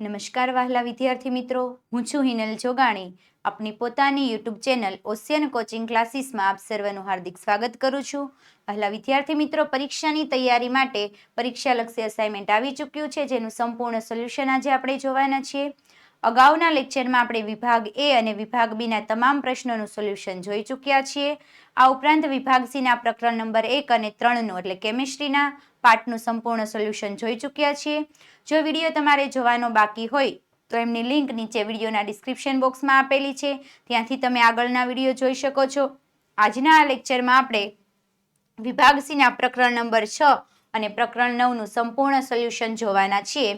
નમસ્કાર વહાલા વિદ્યાર્થી મિત્રો, હું છું હિનલ જોગાણી. આપની પોતાની યુટ્યુબ ચેનલ ઓશિયન કોચિંગ ક્લાસીસમાં આપ સર્વનું હાર્દિક સ્વાગત કરું છું. વહાલા વિદ્યાર્થી મિત્રો, પરીક્ષાની તૈયારી માટે પરીક્ષાલક્ષી અસાઇનમેન્ટ આવી ચૂક્યું છે, જેનું સંપૂર્ણ સોલ્યુશન આજે આપણે જોવાના છીએ. અગાઉના લેક્ચરમાં આપણે વિભાગ એ અને વિભાગ બીના તમામ પ્રશ્નોનું સોલ્યુશન જોઈ ચૂક્યા છીએ. આ ઉપરાંત વિભાગ સીના પ્રકરણ નંબર 1 અને 3નું એટલે કેમિસ્ટ્રીના પાઠનું સંપૂર્ણ સોલ્યુશન જોઈ ચૂક્યા છીએ. જો વિડીયો તમારે જોવાનો બાકી હોય તો એમની લિંક નીચે વિડીયોના ડિસ્ક્રિપ્શન બોક્સમાં આપેલી છે, ત્યાંથી તમે આગળના વિડીયો જોઈ શકો છો. આજના આ લેક્ચરમાં આપણે વિભાગ સીના પ્રકરણ નંબર 6 અને પ્રકરણ 9નું સંપૂર્ણ સોલ્યુશન જોવાના છીએ.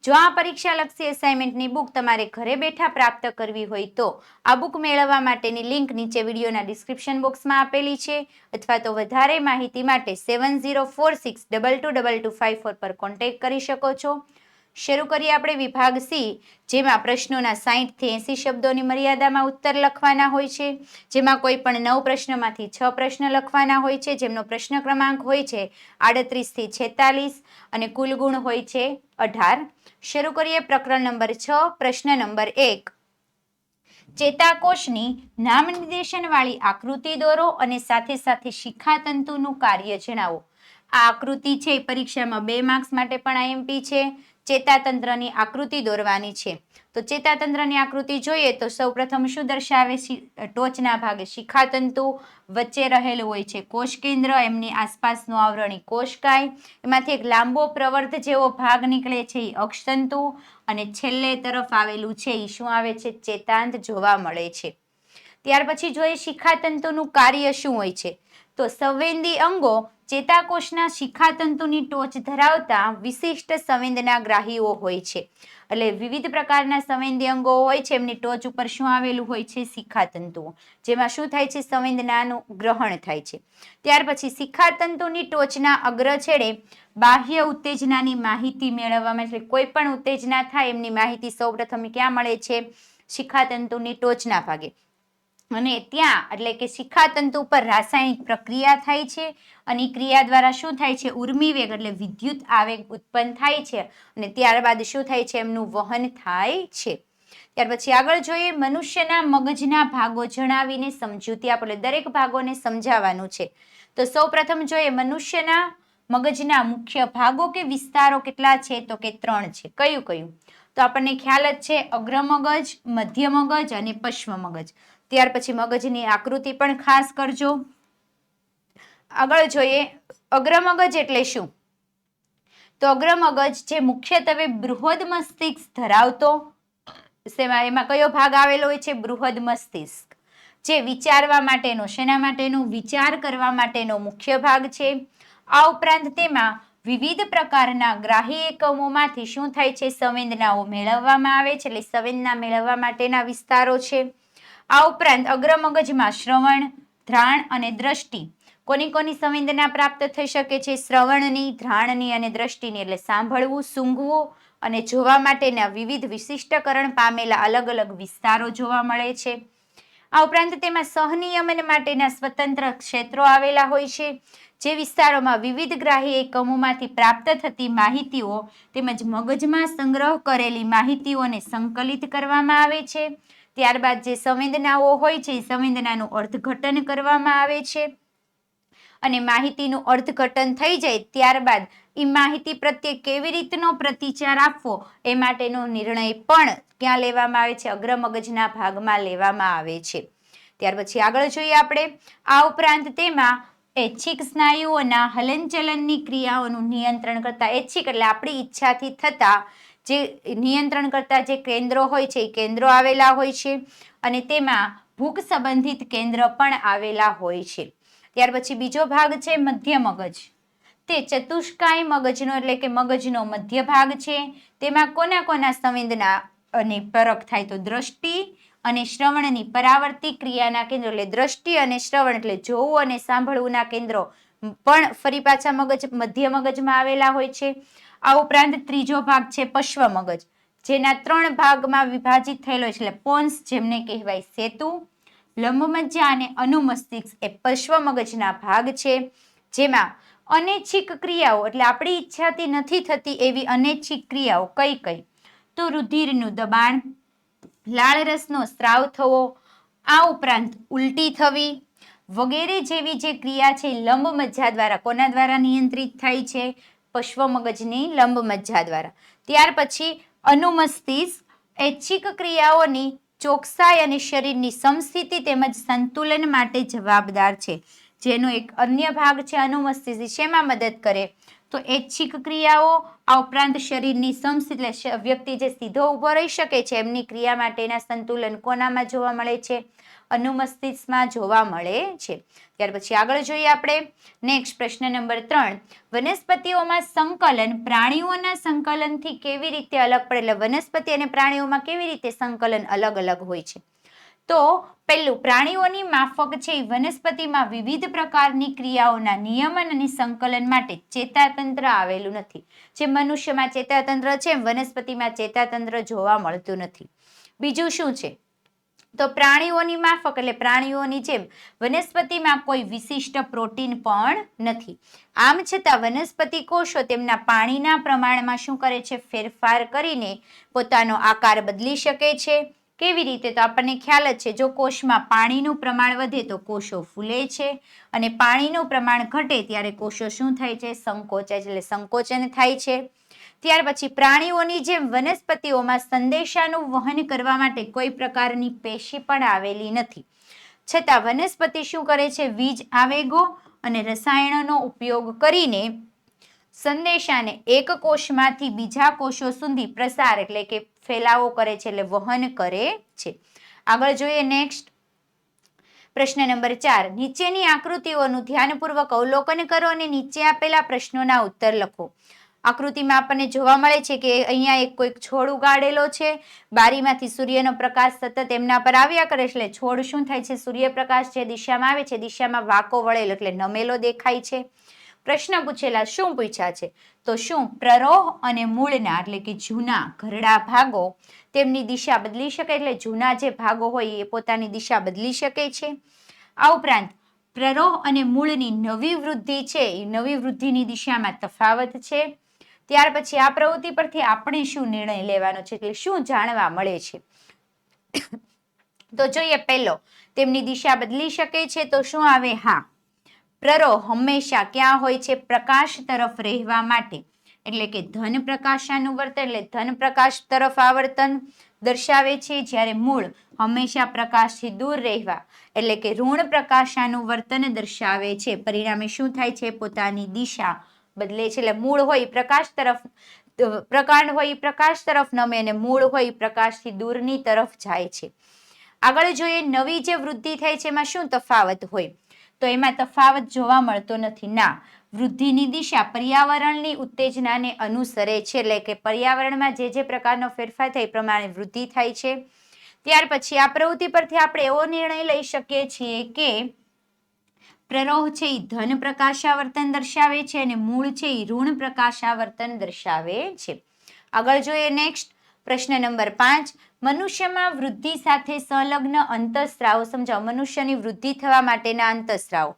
જો આ પરીક્ષાલક્ષી અસાઇનમેન્ટની બુક તમારે ઘરે બેઠા પ્રાપ્ત કરવી હોય તો આ બુક મેળવવા માટેની લિંક નીચે વિડીયોના ડિસ્ક્રિપ્શન બોક્સમાં આપેલી છે, અથવા તો વધારે માહિતી માટે 7046222254 પર કોન્ટેક્ટ કરી શકો છો. શરૂ કરીએ આપણે વિભાગ સી, જેમાં પ્રશ્નોના 60 થી 80 શબ્દોની મર્યાદામાં ઉત્તર લખવાના હોય છે. જેમાં કોઈ પણ 9 પ્રશ્નમાંથી 6 પ્રશ્ન લખવાના હોય છે, જેમનો પ્રશ્ન ક્રમાંક હોય છે 38 થી 46 અને કુલ ગુણ હોય છે 18. શરૂ કરીએ પ્રકરણ નંબર 6. પ્રશ્ન નંબર 1. ચેતાકોષની નામ નિર્દેશન વાળી આકૃતિ દોરો અને સાથે સાથે શિખાતંતુનું કાર્ય જણાવો. આ આકૃતિ છે પરીક્ષામાં 2 માર્ક્સ માટે પણ આઈએમપી છે. ચેતાતંત્રની આકૃતિ દોરવાની છે. તો ચેતાતંત્રની આકૃતિ જોઈએ તો સૌપ્રથમ શું દર્શાવે છે? ટોચના ભાગે શિખાતંતુ, વચ્ચે રહેલું હોય છે કોષ કેન્દ્ર, એમની આસપાસનું આવરણી કોષકાય, એમાંથી એક લાંબો પ્રવર્ત જેવો ભાગ નીકળે છે એ અક્ષતંતુ, અને છેલ્લે તરફ આવેલું છે એ શું આવે છે? ચેતાંત જોવા મળે છે. ત્યાર પછી જોઈએ શિખાતંતુનું કાર્ય શું હોય છે. તો સંવેદી અંગો ચેતાકોષના શિખાતંતુની ટોચ ધરાવતા વિશિષ્ટ સંવેદનાગ્રાહીઓ હોય છે. એટલે વિવિધ પ્રકારના સંવેદી અંગો હોય છે, એમની ટોચ ઉપર શું આવેલું હોય છે? શિખાતંતુઓ, જેમાં શું થાય છે? સંવેદનાનું ગ્રહણ થાય છે. ત્યાર પછી શિખાતંતુની ટોચના અગ્રછેડે બાહ્ય ઉત્તેજનાની માહિતી મેળવવામાં, એટલે કોઈ પણ ઉત્તેજના થાય એમની માહિતી સૌપ્રથમ ક્યાં મળે છે? શિખાતંતુની ટોચના ભાગે. અને ત્યાં એટલે કે શિખાતંતુ પર રાસાયણિક પ્રક્રિયા થાય છે, અને ક્રિયા દ્વારા શું થાય છે? ઉર્મિવેગ એટલે વિદ્યુત આવેગ ઉત્પન્ન થાય છે, અને ત્યારબાદ શું થાય છે? એમનું વહન થાય છે. ત્યાર પછી આગળ જોઈએ મનુષ્યના મગજના ભાગો જણાવીને સમજૂતી આપો. દરેક ભાગોને સમજાવવાનું છે. તો સૌપ્રથમ જોઈએ મનુષ્યના મગજના મુખ્ય ભાગો કે વિસ્તારો કેટલા છે? તો કે 3 છે. કયું કયું? તો આપણને ખ્યાલ જ છે, અગ્ર મગજ, મધ્ય મગજ અને પશ્વ મગજ. ત્યાર પછી મગજની આકૃતિ પણ ખાસ કરજો. આગળ જોઈએ અગ્ર મગજ એટલે શું? તો અગ્ર મગજ જે મુખ્યત્વે બૃહદ મસ્તિષ્ક ધરાવતો, એમાં કયો ભાગ આવેલો હોય છે? બૃહદ મસ્તિષ્ક, જે વિચારવા માટેનો, શેના માટેનો? વિચાર કરવા માટેનો મુખ્ય ભાગ છે. આ ઉપરાંત તેમાં વિવિધ પ્રકારના ગ્રાહી એકમોમાંથી શું થાય છે? સંવેદનાઓ મેળવવામાં આવે છે, એટલે સંવેદના મેળવવા માટેના વિસ્તારો છે. આ ઉપરાંત અગ્ર મગજમાં શ્રવણ, ઘ્રાણ અને દ્રષ્ટિ, કોની કોની સંવેદના પ્રાપ્ત થઈ શકે છે? શ્રવણની, ઘ્રાણની અને દ્રષ્ટિની, એટલે સાંભળવું, સૂંઘવું અને જોવા માટેના વિવિધ વિશિષ્ટકરણ પામેલા અલગ અલગ વિસ્તારો જોવા મળે છે. આ ઉપરાંત તેમાં સહનિયમન માટેના સ્વતંત્ર ક્ષેત્રો આવેલા હોય છે, જે વિસ્તારોમાં વિવિધ ગ્રાહી એકમોમાંથી પ્રાપ્ત થતી માહિતીઓ તેમજ મગજમાં સંગ્રહ કરેલી માહિતીઓને સંકલિત કરવામાં આવે છે. ત્યારબાદ જે સંવેદનાઓ હોય છે એ સંવેદનાનું અર્થઘટન કરવામાં આવે છે, અને માહિતીનું અર્થઘટન થઈ જાય ત્યારબાદ એ માહિતી પ્રત્યે કેવી રીતનો પ્રતિચાર આપવો એ માટેનો નિર્ણય પણ ક્યાં લેવામાં આવે છે? અગ્ર મગજના ભાગમાં લેવામાં આવે છે. ત્યાર પછી આગળ જોઈએ આપણે. આ ઉપરાંત તેમાં ઐચ્છિક સ્નાયુઓના હલનચલનની ક્રિયાઓનું નિયંત્રણ કરતા, ઐચ્છિક એટલે આપણી ઈચ્છાથી થતા જે નિયંત્રણ કરતા જે કેન્દ્રો હોય છે એ કેન્દ્રો આવેલા હોય છે, અને તેમાં ભૂખ સંબંધિત કેન્દ્ર પણ આવેલા હોય છે. ત્યાર પછી બીજો ભાગ છે મધ્ય મગજ. તે ચતુષ્કાય મગજનો એટલે કે મગજનો મધ્ય ભાગ છે. તેમાં કોના કોના સંવેદના અને પરખ થાય? તો દ્રષ્ટિ અને શ્રવણની પરાવર્તિત ક્રિયાના કેન્દ્રો, એટલે દ્રષ્ટિ અને શ્રવણ એટલે જોવું અને સાંભળવુંના કેન્દ્રો પણ ફરી પાછા મધ્ય મગજમાં આવેલા હોય છે. આ ઉપરાંત ત્રીજો ભાગ છે પશ્વ મગજ, જેના 3 ભાગમાં વિભાજિત થયેલો છે, એટલે પોન્સ જેમને કહેવાય સેતુ, લંબમજ્જા અને અનુમસ્તિષ્ક એ પશ્વ મગજના ભાગ છે. જેમાં અનૈચ્છિક ક્રિયાઓ એટલે આપણી ઈચ્છાથી નથી થતી એવી અનૈચ્છિક ક્રિયાઓ કઈ કઈ? તો રુધિરનું દબાણ, લાળરસનો સ્ત્રાવ થવો, આ ઉપરાંત ઉલટી થવી વગેરે જેવી જે ક્રિયા છે લંબ મજ્જા દ્વારા કોના દ્વારા નિયંત્રિત થાય છે? પશ્વ મગજની લંબ મજ્જા દ્વારા. ત્યાર પછી અનુમસ્તિષ્ક ઐચ્છિક ક્રિયાઓની ચોકસાઈ અને શરીરની સમસ્થિતિ તેમજ સંતુલન માટે જવાબદાર છે. જેનો એક અન્ય ભાગ છે અનુમસ્તિષ્ક, શેમાં મદદ કરે? તો ઐચ્છિક ક્રિયાઓ, આ ઉપરાંત શરીરની સમસ્થિતિ, એટલે વ્યક્તિ જે સીધો ઊભો રહી શકે છે એમની ક્રિયા માટેના સંતુલન કોનામાં જોવા મળે છે? અનુમસ્તિષ્કમાં જોવા મળે છે. ત્યાર પછી આગળ જોઈએ આપણે નેક્સ્ટ પ્રશ્ન નંબર 3. વનસ્પતિઓમાં સંકલન પ્રાણીઓના સંકલનથી કેવી રીતે અલગ પડે? એટલે વનસ્પતિ અને પ્રાણીઓમાં કેવી રીતે સંકલન અલગ અલગ હોય છે? તો પહેલું, પ્રાણીઓની માફક છે વનસ્પતિમાં વિવિધ પ્રકારની ક્રિયાઓના નિયમન અને સંકલન માટે ચેતાતંત્ર આવેલું નથી. જે મનુષ્યમાં ચેતાતંત્ર છે વનસ્પતિમાં ચેતાતંત્ર જોવા મળતું નથી. બીજું શું છે? તો પ્રાણીઓની માફક એટલે પ્રાણીઓની જેમ વનસ્પતિમાં કોઈ વિશિષ્ટ પ્રોટીન પણ નથી. આમ છતાં વનસ્પતિ કોષો તેમના પાણીના પ્રમાણમાં શું કરે છે? ફેરફાર કરીને પોતાનો આકાર બદલી શકે છે. કેવી રીતે? તો આપણને ખ્યાલ જ છે, જો કોષમાં પાણીનું પ્રમાણ વધે તો કોષો ફૂલે છે અને પાણીનું પ્રમાણ ઘટે ત્યારે કોષો શું થાય છે? સંકોચાય છે, એટલે સંકોચન થાય છે. ત્યાર પછી પ્રાણીઓની જેમ વનસ્પતિઓમાં સંદેશાનું વહન કરવા માટે કોઈ પ્રકારની પેશી પણ આવેલી નથી. છતાં વનસ્પતિ શું કરે છે? વીજ આવેગો અને રસાયણોનો ઉપયોગ કરીને સંદેશાને એક કોષમાંથી બીજા કોષો સુધી પ્રસાર એટલે કે ફેલાવો કરે છે, એટલે વહન કરે છે. આગળ જોઈએ નેક્સ્ટ પ્રશ્ન નંબર 4. નીચેની આકૃતિઓનું ધ્યાનપૂર્વક અવલોકન કરો અને નીચે આપેલા પ્રશ્નોના ઉત્તર લખો. આકૃતિમાં આપણને જોવા મળે છે કે અહીંયા એક કોઈક છોડ ઉગાડેલો છે. બારીમાંથી સૂર્યનો પ્રકાશ સતત એમના પર આવ્યા કરે એટલે છોડ શું થાય છે? સૂર્યપ્રકાશ જે દિશામાં આવે છે દિશામાં વાંકો વળેલો એટલે નમેલો દેખાય છે. પ્રશ્ન પૂછેલા શું પૂછ્યા છે? તો શું પ્રરોહ અને મૂળના એટલે કે જૂના ઘરડા ભાગો તેમની દિશા બદલી શકે? એટલે જૂના જે ભાગો હોય એ પોતાની દિશા બદલી શકે છે. આ ઉપરાંત પ્રરોહ અને મૂળની નવી વૃદ્ધિ છે એ નવી વૃદ્ધિની દિશામાં તફાવત છે. ત્યાર પછી આ પ્રવૃત્તિ પરથી આપણે શું નિર્ણય લેવાનો છે? એટલે શું જાણવા મળે છે? તો જોઈએ પહેલો, તેમની દિશા બદલી શકે છે તો શું આવે? હા. પ્રરોહ હંમેશા ક્યાં હોય છે? પ્રકાશ તરફ રહેવા માટે, એટલે કે ધન પ્રકાશાનુવર્તન એટલે ધન પ્રકાશ તરફ આવર્તન દર્શાવે છે. જ્યારે મૂળ હંમેશા પ્રકાશથી દૂર રહેવા એટલે કે ઋણ પ્રકાશાનુવર્તન દર્શાવે છે. પરિણામે શું થાય છે? પોતાની દિશા બદલે છે. એટલે મૂળ હોય પ્રકાશ તરફ, પ્રકાંડ હોય પ્રકાશ તરફ નમે અને મૂળ હોય પ્રકાશથી દૂરની તરફ જાય છે. આગળ જોઈએ નવી જે વૃદ્ધિ થાય છે એમાં શું તફાવત હોય? તો એમાં તફાવત જોવા મળતો નથી. ના, વૃદ્ધિની દિશા પર્યાવરણની ઉત્તેજનાને અનુસરે છે, એટલે કે પર્યાવરણમાં જે પ્રકારનો ફેરફાર થાય એ પ્રમાણે વૃદ્ધિ થાય છે. ત્યાર પછી આ પ્રવૃત્તિ પરથી આપણે એવો નિર્ણય લઈ શકીએ છીએ કે પ્રરોહ છે એ ધન પ્રકાશાવર્તન દર્શાવે છે અને મૂળ છે એ ઋણ પ્રકાશાવર્તન દર્શાવે છે. આગળ જોઈએ નેક્સ્ટ પ્રશ્ન નંબર 5. મનુષ્યમાં વૃદ્ધિ સાથે સંલગ્ન અંતઃસ્ત્રાવો સમજાવો. મનુષ્યની વૃદ્ધિ થવા માટેના અંતઃસ્ત્રાવો.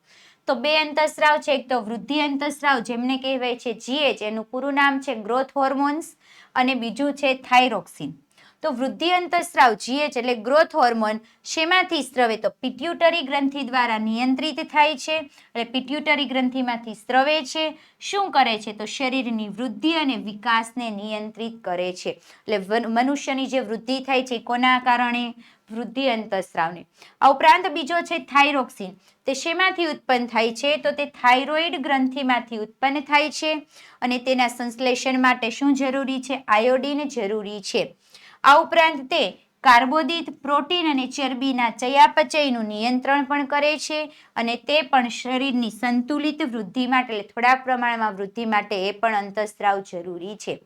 તો બે અંતઃસ્ત્રાવ છે. એક તો વૃદ્ધિ અંતઃસ્ત્રાવ જેમને કહેવાય છે GH, એનું પૂરું નામ છે ગ્રોથ હોર્મોન્સ, અને બીજું છે થાઇરોક્સિન. તો વૃદ્ધિ અંતઃસ્ત્રાવ GH એટલે ગ્રોથ હોર્મોન શેમાંથી સ્રવે? તો પિટ્યુટરી ગ્રંથિ દ્વારા નિયંત્રિત થાય છે. એટલે પિટ્યુટરી ગ્રંથિમાંથી સ્રવે છે. શું કરે છે? તો શરીરની વૃદ્ધિ અને વિકાસને નિયંત્રિત કરે છે. એટલે મનુષ્યની જે વૃદ્ધિ થાય છે કોના કારણે? વૃદ્ધિ અંતઃસ્ત્રાવને. આ ઉપરાંત બીજો છે થાઇરોક્સિન. તે શેમાંથી ઉત્પન્ન થાય છે? તો તે થાઇરોઇડ ગ્રંથિમાંથી ઉત્પન્ન થાય છે અને તેના સંશ્લેષણ માટે શું જરૂરી છે? આયોડિન જરૂરી છે. આ ઉપરાંત તે કાર્બોદિત, પ્રોટીન અને ચરબીના ચયાપચયનું નિયંત્રણ પણ કરે છે અને તે પણ શરીરની સંતુલિત વૃદ્ધિ માટે એટલે થોડાક પ્રમાણમાં વૃદ્ધિ માટે એ પણ અંતઃસ્ત્રાવ જરૂરી છે.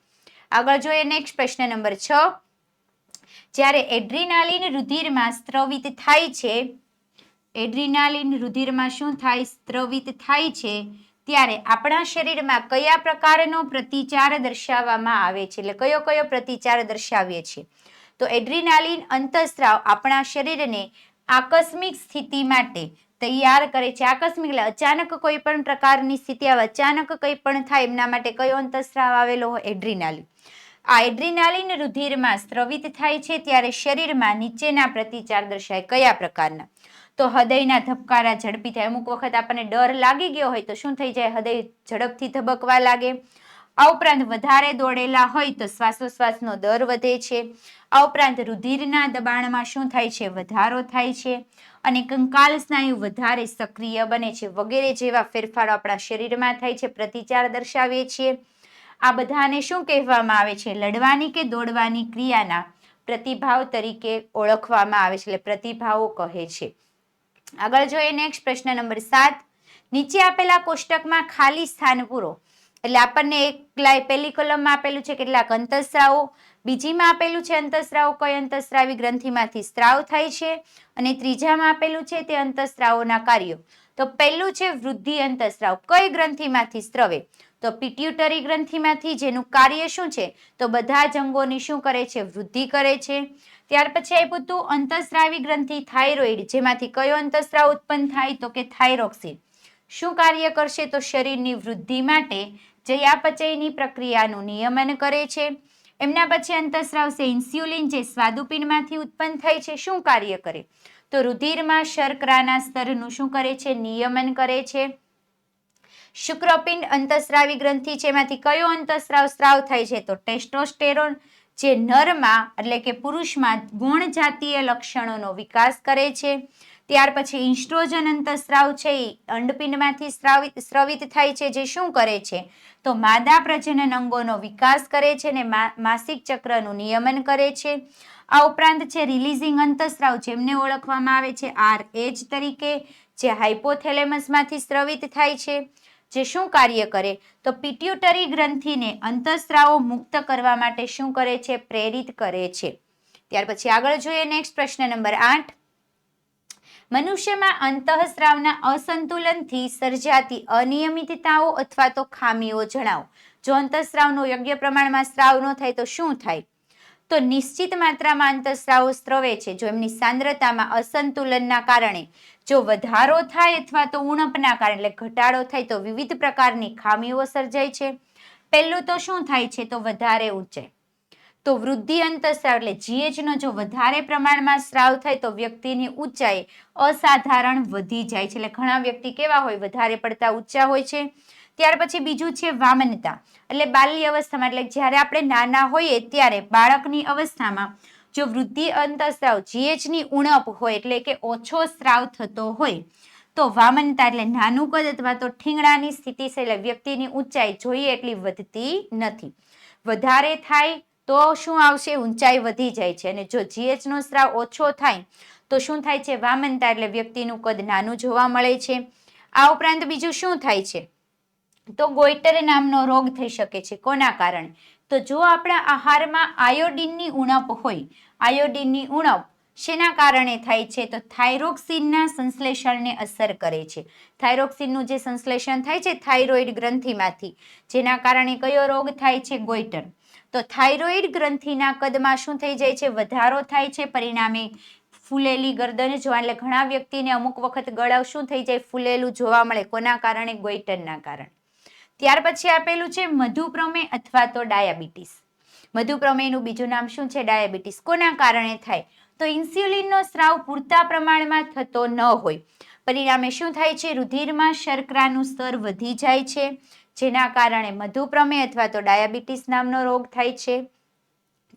આગળ જોઈએ નેક્સ્ટ પ્રશ્ન નંબર 6. જ્યારે એડ્રીનાલિન રુધિરમાં સ્ત્રવિત થાય છે, એડ્રીનાલિન રુધિરમાં શું થાય? સ્ત્રવિત થાય છે ત્યારે આપણા શરીરમાં કયા પ્રકારનો પ્રતિચાર દર્શાવવામાં આવે છે? એટલે કયો કયો પ્રતિચાર દર્શાવીએ છીએ? તો એડ્રીનાલિન અંતઃસ્ત્રાવ આપણા શરીરને આકસ્મિક સ્થિતિ માટે તૈયાર કરે છે. આકસ્મિક એટલે અચાનક કોઈ પણ પ્રકારની સ્થિતિ આવે, અચાનક કંઈ પણ થાય એમના માટે કયો અંતઃસ્ત્રાવ આવેલો હોય? એડ્રીનાલિન. આ એડ્રીનાલિન રુધિરમાં સ્રવિત થાય છે ત્યારે શરીરમાં નીચેના પ્રતિચાર દર્શાય. કયા પ્રકારના? તો હૃદયના ધબકારા ઝડપી થાય. અમુક વખત આપણને ડર લાગી ગયો હોય તો શું થઈ જાય? હૃદય ઝડપથી ધબકવા લાગે. આ ઉપરાંત વધારે દોડેલા હોય તો શ્વાસોશ્વાસનો દર વધે છે. આ ઉપરાંત રુધિરના દબાણમાં શું થાય છે? વધારો થાય છે. અને કંકાલ સ્નાયુ વધારે સક્રિય બને છે. વગેરે જેવા ફેરફારો આપણા શરીરમાં થાય છે. પ્રતિચાર દર્શાવીએ છીએ. આ બધાને શું કહેવામાં આવે છે? લડવાની કે દોડવાની ક્રિયાના પ્રતિભાવ તરીકે ઓળખવામાં આવે છે. એટલે પ્રતિભાવો કહે છે. આગળ જોઈએ નેક્સ્ટ પ્રશ્ન નંબર 7. નીચે આપેલા કોષ્ટકમાં ખાલી સ્થાન પૂરો. એટલે આપણને પહેલી કોલમમાં આપેલું છે કેટલાક અંતઃસ્રાવો, બીજીમાં આપેલું છે અંતઃસ્રાવો કઈ અંતઃસ્રાવી ગ્રંથિમાંથી સ્ત્રાવ થાય છે, અને ત્રીજામાં આપેલું છે તે અંતઃસ્રાવોના કાર્યો. તો પહેલું છે વૃદ્ધિ અંતઃસ્રાવ. કઈ ગ્રંથિમાંથી સ્ત્રવે? તો પિટ્યુટરી ગ્રંથિમાંથી, જેનું કાર્ય શું છે? તો બધા જ અંગોની શું કરે છે? વૃદ્ધિ કરે છે. ત્યાર પછી આપ્યું હતું અંતઃસ્રાવી ગ્રંથિ થાઇરોઇડ, જેમાંથી કયો અંતઃસ્રાવ ઉત્પન્ન થાય? તો કે થાઇરોક્સિન. શું કાર્ય કરશે? તો શરીરની વૃદ્ધિ માટે ચયાપચયની પ્રક્રિયાનું નિયમન કરે છે. એમના પછી અંતઃસ્રાવ છે ઇન્સ્યુલિન, જે સ્વાદુપિંડમાંથી ઉત્પન્ન થાય છે. શું કાર્ય કરે? તો રુધિરમાં શર્કરાના સ્તરનું શું કરે છે? નિયમન કરે છે. શુક્રપિંડ અંતઃસ્રાવી ગ્રંથિ છે, એમાંથી કયો અંતઃસ્રાવ સ્ત્રાવ થાય છે? તો ટેસ્ટોસ્ટેરોન, જે નરમાં એટલે કે પુરુષમાં ગૌણ જાતીય લક્ષણોનો વિકાસ કરે છે. ત્યાર પછી ઇસ્ટ્રોજન અંતઃસ્રાવ છે એ અંડપિંડમાંથી સ્રવિત થાય છે, જે શું કરે છે? તો માદા પ્રજનન અંગોનો વિકાસ કરે છે અને માસિક ચક્રનું નિયમન કરે છે. આ ઉપરાંત છે રિલીઝિંગ અંતઃસ્રાવ, જેમને ઓળખવામાં આવે છે RH તરીકે, જે હાઇપોથેલેમસમાંથી સ્રવિત થાય છે, જે શું કાર્ય કરે? તો પિટ્યુટરી ગ્રંથિને અંતઃસ્રાવો મુક્ત કરવા માટે શું કરે છે? પ્રેરિત કરે છે. ત્યાર પછી આગળ જોઈએ નેક્સ્ટ પ્રશ્ન નંબર 8. મનુષ્યમાં અંતઃસ્રાવના અસંતુલનથી સર્જાતી અનિયમિતતાઓ અથવા તો ખામીઓ જણાવો. જો અંતઃસ્રાવનો યોગ્ય પ્રમાણમાં સ્ત્રાવ ન થાય તો શું થાય? તો નિશ્ચિત માત્રામાં અંતઃસ્રાવો સ્રવે છે જો એમની સાંદ્રતામાં અસંતુલનના કારણે જો વધારો થાય અથવા તો ઉણપના કારણે એટલે ઘટાડો થાય તો વિવિધ પ્રકારની ખામીઓ સર્જાય છે. પહેલું તો શું થાય છે? તો વધારે ઊંચાઈ. તો વૃદ્ધિ અંતઃસ્રાવ એટલે GH નો જો વધારે પ્રમાણમાં સ્ત્રાવ થાય તો વ્યક્તિની ઊંચાઈ અસાધારણ વધી જાય છે. એટલે ઘણા વ્યક્તિ કેવા હોય? વધારે પડતા ઊંચા હોય છે. ત્યાર પછી બીજું છે વામનતા, એટલે બાલ્ય અવસ્થામાં, એટલે જ્યારે આપણે નાના હોઈએ ત્યારે બાળકની અવસ્થામાં જો વૃદ્ધિ અંતઃસ્રાવ GH ની ઉણપ હોય એટલે કે ઓછો સ્ત્રાવ થતો હોય તો વામનતા એટલે નાનું કદ અથવા તો ઠીંગણાની સ્થિતિ છે, એટલે વ્યક્તિની ઊંચાઈ જોઈએ એટલી વધતી નથી. વધારે થાય તો શું આવશે? ઊંચાઈ વધી જાય છે. અને જો GH નો સ્ત્રાવ ઓછો થાય તો શું થાય છે? વામનતા એટલે વ્યક્તિનું કદ નાનું જોવા મળે છે. આ ઉપરાંત બીજું શું થાય છે? તો ગોઈટર નામનો રોગ થઈ શકે છે. કોના કારણે? તો જો આપણા આહારમાં આયોડિનની ઉણપ હોય, આયોડિનની ઉણપ શેના કારણે થાય છે? તો થાઇરોક્સિનના સંશ્લેષણને અસર કરે છે. થાઇરોક્સિનનું જે સંશ્લેષણ થાય છે થાઇરોઇડ ગ્રંથિમાંથી, જેના કારણે કયો રોગ થાય છે? ગોઈટર. તો થાઇરોઇડ ગ્રંથિના કદમાં શું થઈ જાય છે? વધારો થાય છે. પરિણામે ફૂલેલી ગરદન જોવા, એટલે ઘણા વ્યક્તિને અમુક વખત ગળા શું થઈ જાય? ફૂલેલું જોવા મળે. કોના કારણે? ગોઈટરના કારણે. ત્યાર પછી આપેલું છે મધુપ્રમેહ અથવા તો ડાયાબિટીસ. મધુપ્રમેહનું બીજું નામ શું છે? ડાયાબિટીસ. કોના કારણે થાય? તો ઇન્સ્યુલિનનો સ્ત્રાવ પૂરતા પ્રમાણમાં થતો ન હોય. પરિણામે શું થાય છે? રુધિરમાં શર્કરાનું સ્તર વધી જાય છે, જેના કારણે મધુપ્રમેહ અથવા તો ડાયાબિટીસ નામનો રોગ થાય છે.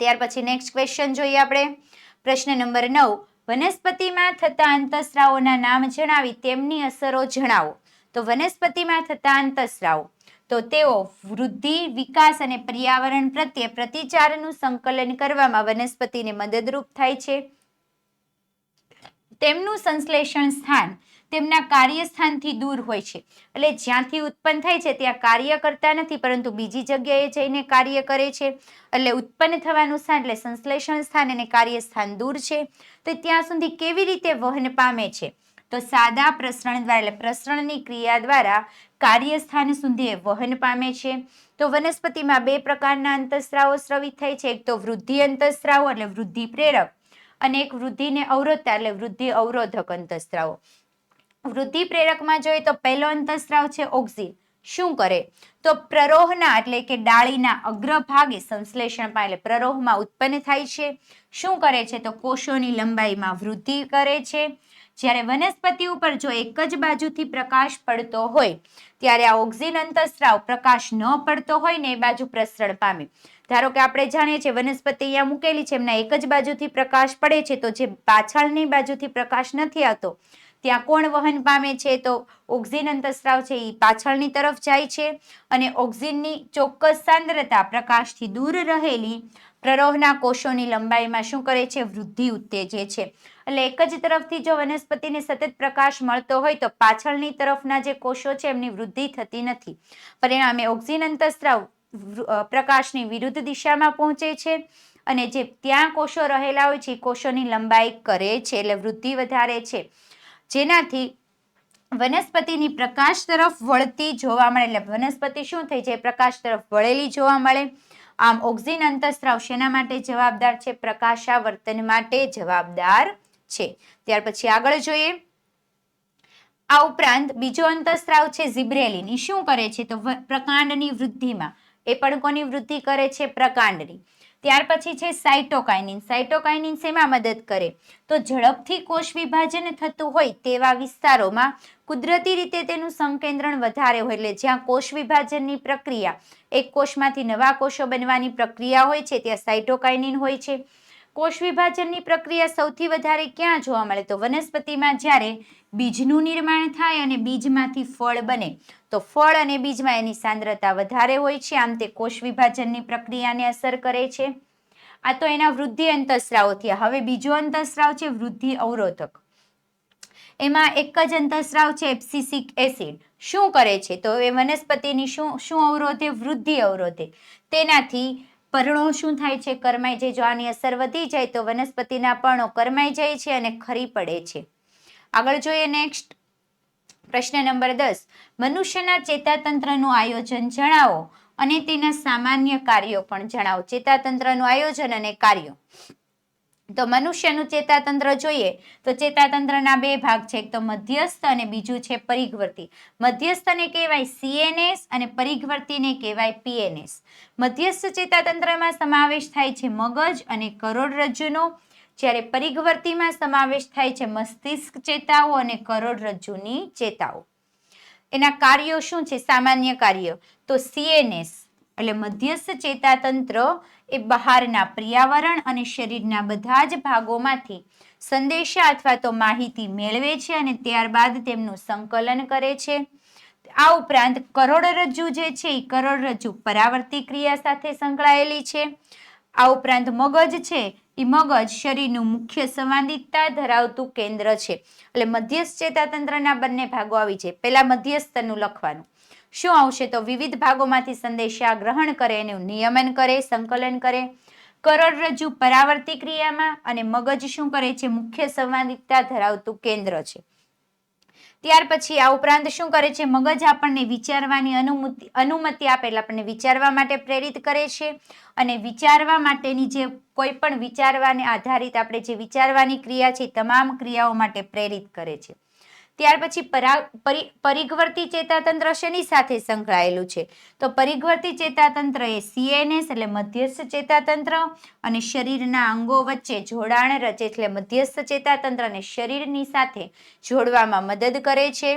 ત્યાર પછી નેક્સ્ટ ક્વેશ્ચન જોઈએ આપણે. પ્રશ્ન નંબર 9. વનસ્પતિમાં થતા અંતઃસ્રાવોના નામ જણાવી તેમની અસરો જણાવો. તો વનસ્પતિમાં થતા અંતઃસ્રાવો તો તેઓ વૃદ્ધિ, વિકાસ અને પર્યાવરણ પ્રત્યે પ્રતિચારનું સંકલન કરવામાં વનસ્પતિને મદદરૂપ થાય છે. તેમનું સંશ્લેષણ સ્થાન તેમના કાર્યસ્થાનથી દૂર હોય છે, એટલે જ્યાંથી ઉત્પન્ન થાય છે ત્યાં કાર્ય કરતા નથી, પરંતુ બીજી જગ્યાએ જઈને કાર્ય કરે છે. એટલે ઉત્પન્ન થવાનું સ્થાન એટલે સંશ્લેષણ સ્થાન અને કાર્યસ્થાન દૂર છે. તો ત્યાં સુધી કેવી રીતે વહન પામે છે? તો સાદા પ્રસરણ દ્વારા, એટલે પ્રસરણની ક્રિયા દ્વારા કાર્યસ્થાન સુધી વહન પામે છે. તો વનસ્પતિમાં બે પ્રકારના અંતઃસ્રાવો સ્રવિત થાય છે. એક તો વૃદ્ધિ અંતઃસ્રાવો એટલે વૃદ્ધિ પ્રેરક, અને એક વૃદ્ધિને અવરોધતા એટલે વૃદ્ધિ અવરોધક અંતઃસ્રાવો. વૃદ્ધિ પ્રેરકમાં જોઈએ તો પહેલો અંતઃસ્રાવ છે ઓક્સિન, શું કરે? તો પ્રરોહના એટલે કે ડાળીના અગ્રભાગે સંશ્લેષણ પામે, એટલે પ્રરોહમાં ઉત્પન્ન થાય છે. શું કરે છે? તો કોષોની લંબાઈમાં વૃદ્ધિ કરે છે. જ્યારે વનસ્પતિ ઉપર જો એક જ બાજુથી પ્રકાશ પડતો હોય ત્યારે આ ઓક્સિન અંતઃસ્રાવ પ્રકાશ ન પડતો હોય ને એ બાજુ પ્રસરણ પામે. ધારો કે આપણે જાણીએ છીએ વનસ્પતિ અહીંયા મૂકેલી છે, એમના એક જ બાજુથી પ્રકાશ પડે છે, તો જે પાછળની બાજુથી પ્રકાશ નથી આવતો ત્યાં કોણ વહન પામે છે? તો ઓક્સિન અંતઃસ્રાવ છે એ પાછળની તરફ જાય છે અને ઓક્સિનની ચોક્કસ સાંદ્રતા પ્રકાશથી દૂર રહેલી પ્રરોહના કોષોની લંબાઈમાં શું કરે છે? વૃદ્ધિ ઉત્તેજે છે. એટલે એક જ તરફથી જો વનસ્પતિને સતત પ્રકાશ મળતો હોય તો પાછળની તરફના જે કોષો છે એમની વૃદ્ધિ થતી નથી. પરિણામે ઓક્સિન અંતઃસ્રાવ પ્રકાશની વિરુદ્ધ દિશામાં પહોંચે છે અને જે ત્યાં કોષો રહેલા હોય છે એ કોષોની લંબાઈ કરે છે, એટલે વૃદ્ધિ વધારે છે, જેનાથી વનસ્પતિની પ્રકાશ તરફ વળતી જોવા મળે. એટલે વનસ્પતિ શું થઈ જાય? પ્રકાશ તરફ વળેલી જોવા મળે. આમ ઓક્સિન અંતઃસ્રાવ શેના માટે જવાબદાર છે? પ્રકાશાવર્તન માટે જવાબદાર છે. ત્યાર પછી આગળ જોઈએ. આ ઉપરાંત બીજો અંતઃસ્રાવ છે ઝિબ્રેલિન. એ શું કરે છે? તો પ્રકાંડની વૃદ્ધિમાં, એ પણ કોની વૃદ્ધિ કરે છે? પ્રકાંડની. ત્યાર પછી છે સાયટોકાઇનિન. સાયટોકાઇનિન શેમાં મદદ કરે? તો ઝડપથી કોષ વિભાજન થતું હોય તેવા વિસ્તારોમાં કુદરતી રીતે તેનું સંકેન્દ્રણ વધારે હોય, એટલે જ્યાં કોષ વિભાજનની પ્રક્રિયા, એક કોષમાંથી નવા કોષો બનવાની પ્રક્રિયા હોય છે ત્યાં સાયટોકાઇનિન હોય છે. કોષ વિભાજનની પ્રક્રિયા સૌથી વધારે ક્યાં જોવા મળે? તો વનસ્પતિમાં જ્યારે બીજનું નિર્માણ થાય અને બીજમાંથી ફળ બને તો ફળ અને બીજમાં એની સાંદ્રતા વધારે હોય છે. આમ તે કોષ વિભાજનની પ્રક્રિયાને અસર કરે છે. આ તો એના વૃદ્ધિ અંતઃસ્રાવો થયા. હવે બીજો અંતઃસ્રાવ છે વૃદ્ધિ અવરોધક. એમાં એક જ અંતઃસ્રાવ છે એબ્સિસિક એસિડ. શું કરે છે? તો એ વનસ્પતિની શું અવરોધે? વૃદ્ધિ અવરોધે. તેનાથી પર્ણો શું થાય છે? કરમાઈ જાય. જો આની અસર વધી જાય તો વનસ્પતિના પર્ણો કરમાઈ જાય છે અને ખરી પડે છે. આગળ જોઈએ નેક્સ્ટ પ્રશ્ન નંબર 10. મનુષ્યના ચેતાતંત્રનું આયોજન જણાવો અને તેના સામાન્ય કાર્યો પણ જણાવો. ચેતાતંત્રનું આયોજન અને કાર્યો. તો મનુષ્યનું ચેતાતંત્ર જોઈએ તો ચેતાતંત્રના બે ભાગ છે, એક તો મધ્યસ્થ અને બીજું છે પરિઘવર્તી. મધ્યસ્થને કહેવાય CNS અને પરિઘવર્તીને કહેવાય PNS. મધ્યસ્થ ચેતાતંત્રમાં સમાવેશ થાય છે મગજ અને કરોડરજ્જુનો, જ્યારે પરિઘવર્તીમાં સમાવેશ થાય છે મસ્તિષ્ક ચેતાઓ અને કરોડરજ્જુની ચેતાઓ. એના કાર્યો શું છે? સામાન્ય કાર્યો. તો CNS એટલે મધ્યસ્થ ચેતાતંત્ર એ બહારના પર્યાવરણ અને શરીરના બધા જ ભાગોમાંથી સંદેશા અથવા તો માહિતી મેળવે છે અને ત્યારબાદ તેમનું સંકલન કરે છે. આ ઉપરાંત કરોડરજ્જુ જે છે એ કરોડરજ્જુ પરાવર્તી ક્રિયા સાથે સંકળાયેલી છે. આ ઉપરાંત મગજ છે એ મગજ શરીરનું મુખ્ય સંવાદિતા ધરાવતું કેન્દ્ર છે. એટલે મધ્યસ્થ ચેતાતંત્રના બંને ભાગો આવી છે. પહેલા મધ્યસ્થનું લખવાનું. શું આવશે? તો વિવિધ ભાગોમાંથી સંદેશા ગ્રહણ કરે, એનું નિયમન કરે, સંકલન કરે. કરોડરજ્જુ પરાવર્તી ક્રિયામાં અને મગજ શું કરે છે? મુખ્ય સંવાદિતા ધરાવતું કેન્દ્ર છે. ત્યાર પછી આ ઉપરાંત શું કરે છે? મગજ આપણને વિચારવાની અનુમતિ આપે, એટલે આપણને વિચારવા માટે પ્રેરિત કરે છે અને વિચારવા માટેની જે કોઈ પણ વિચારવાને આધારિત આપણે જે વિચારવાની ક્રિયા છે તમામ ક્રિયાઓ માટે પ્રેરિત કરે છે. ત્યાર પછી પરિઘવર્તી ચેતાતંત્ર શેની સાથે સંકળાયેલું છે? તો પરિઘવર્તી ચેતાતંત્ર એ CNS એટલે મધ્યસ્થ ચેતાતંત્ર અને શરીરના અંગો વચ્ચે જોડાણ રચે, એટલે મધ્યસ્થ ચેતાતંત્ર અને શરીરની સાથે જોડવામાં મદદ કરે છે.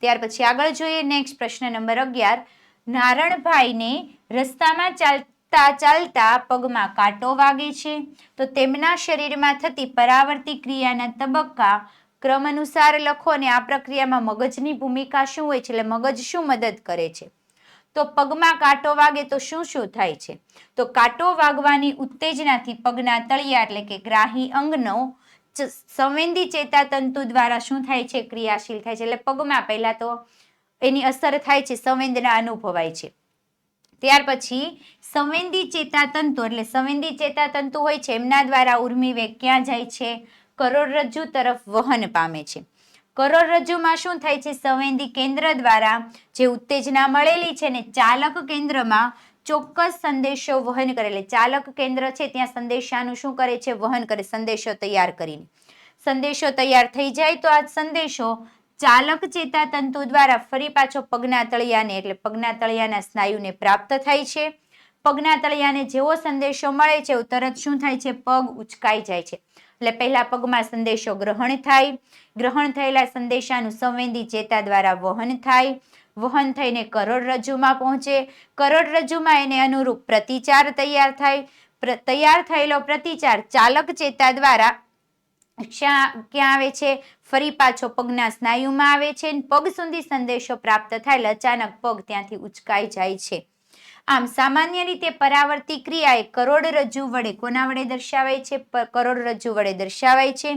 ત્યાર પછી આગળ જોઈએ નેક્સ્ટ પ્રશ્ન નંબર 11. નારણભાઈને રસ્તામાં ચાલતા પગમાં કાંટો વાગે છે, તો તેમના શરીરમાં થતી પરાવર્તી ક્રિયાના તબક્કા ક્રમ અનુસાર લખો અને આ પ્રક્રિયામાં મગજની ભૂમિકા શું હોય છે? એટલે મગજ શું મદદ કરે છે? તો પગમાં કાંટો વાગે તો શું થાય છે? તો કાંટો વાગવાની ઉત્તેજનાથી પગના તળિયા એટલે કે ગ્રાહી અંગનો સંવેદી ચેતાતંતુ દ્વારા શું થાય છે? ક્રિયાશીલ થાય છે. એટલે પગમાં પહેલા તો એની અસર થાય છે, સંવેદના અનુભવાય છે. ત્યાર પછી સંવેદી ચેતાતંતુ એટલે સંવેદી ચેતાતંતુ હોય છે એમના દ્વારા ઉર્મિ વેગ ક્યાં જાય છે? કરોડરજ્જુ તરફ વહન પામે છે. કરોડરજ્જુમાં શું થાય છે? સંવેદી કેન્દ્ર દ્વારા જે ઉત્તેજના મળેલી છે ને ચાલક કેન્દ્રમાં ચોક્કસ સંદેશો વહન કરે. એટલે ચાલક કેન્દ્ર છે ત્યાં સંદેશાનું શું કરે છે? વહન કરે, સંદેશો તૈયાર કરીને. સંદેશો તૈયાર થઈ જાય તો આ સંદેશો ચાલક ચેતાતંતુ દ્વારા ફરી પાછો પગના તળિયાને એટલે પગના તળિયાના સ્નાયુને પ્રાપ્ત થાય છે. પગના તળિયાને જેવો સંદેશો મળે છે તરત શું થાય છે? પગ ઉચકાઈ જાય છે. એટલે પહેલા પગમાં સંદેશો ગ્રહણ થાય. ગ્રહણ થયેલા સંદેશાનું સંવેદી ચેતા દ્વારા વહન થાય. વહન થઈને કરોડરજ્જુમાં પહોંચે. કરોડરજ્જુમાં એને અનુરૂપ પ્રતિચાર તૈયાર થાય. તૈયાર થયેલો પ્રતિચાર ચાલક ચેતા દ્વારા ક્યાં આવે છે? ફરી પાછો પગના સ્નાયુમાં આવે છે. પગ સુધી સંદેશો પ્રાપ્ત થાય અચાનક પગ ત્યાંથી ઉચકાઈ જાય છે. આમ સામાન્ય રીતે પરાવર્તી ક્રિયા એ કરોડરજ્જુ વડે કોના વડે દર્શાવાય છે? કરોડરજ્જુ વડે દર્શાવાય છે.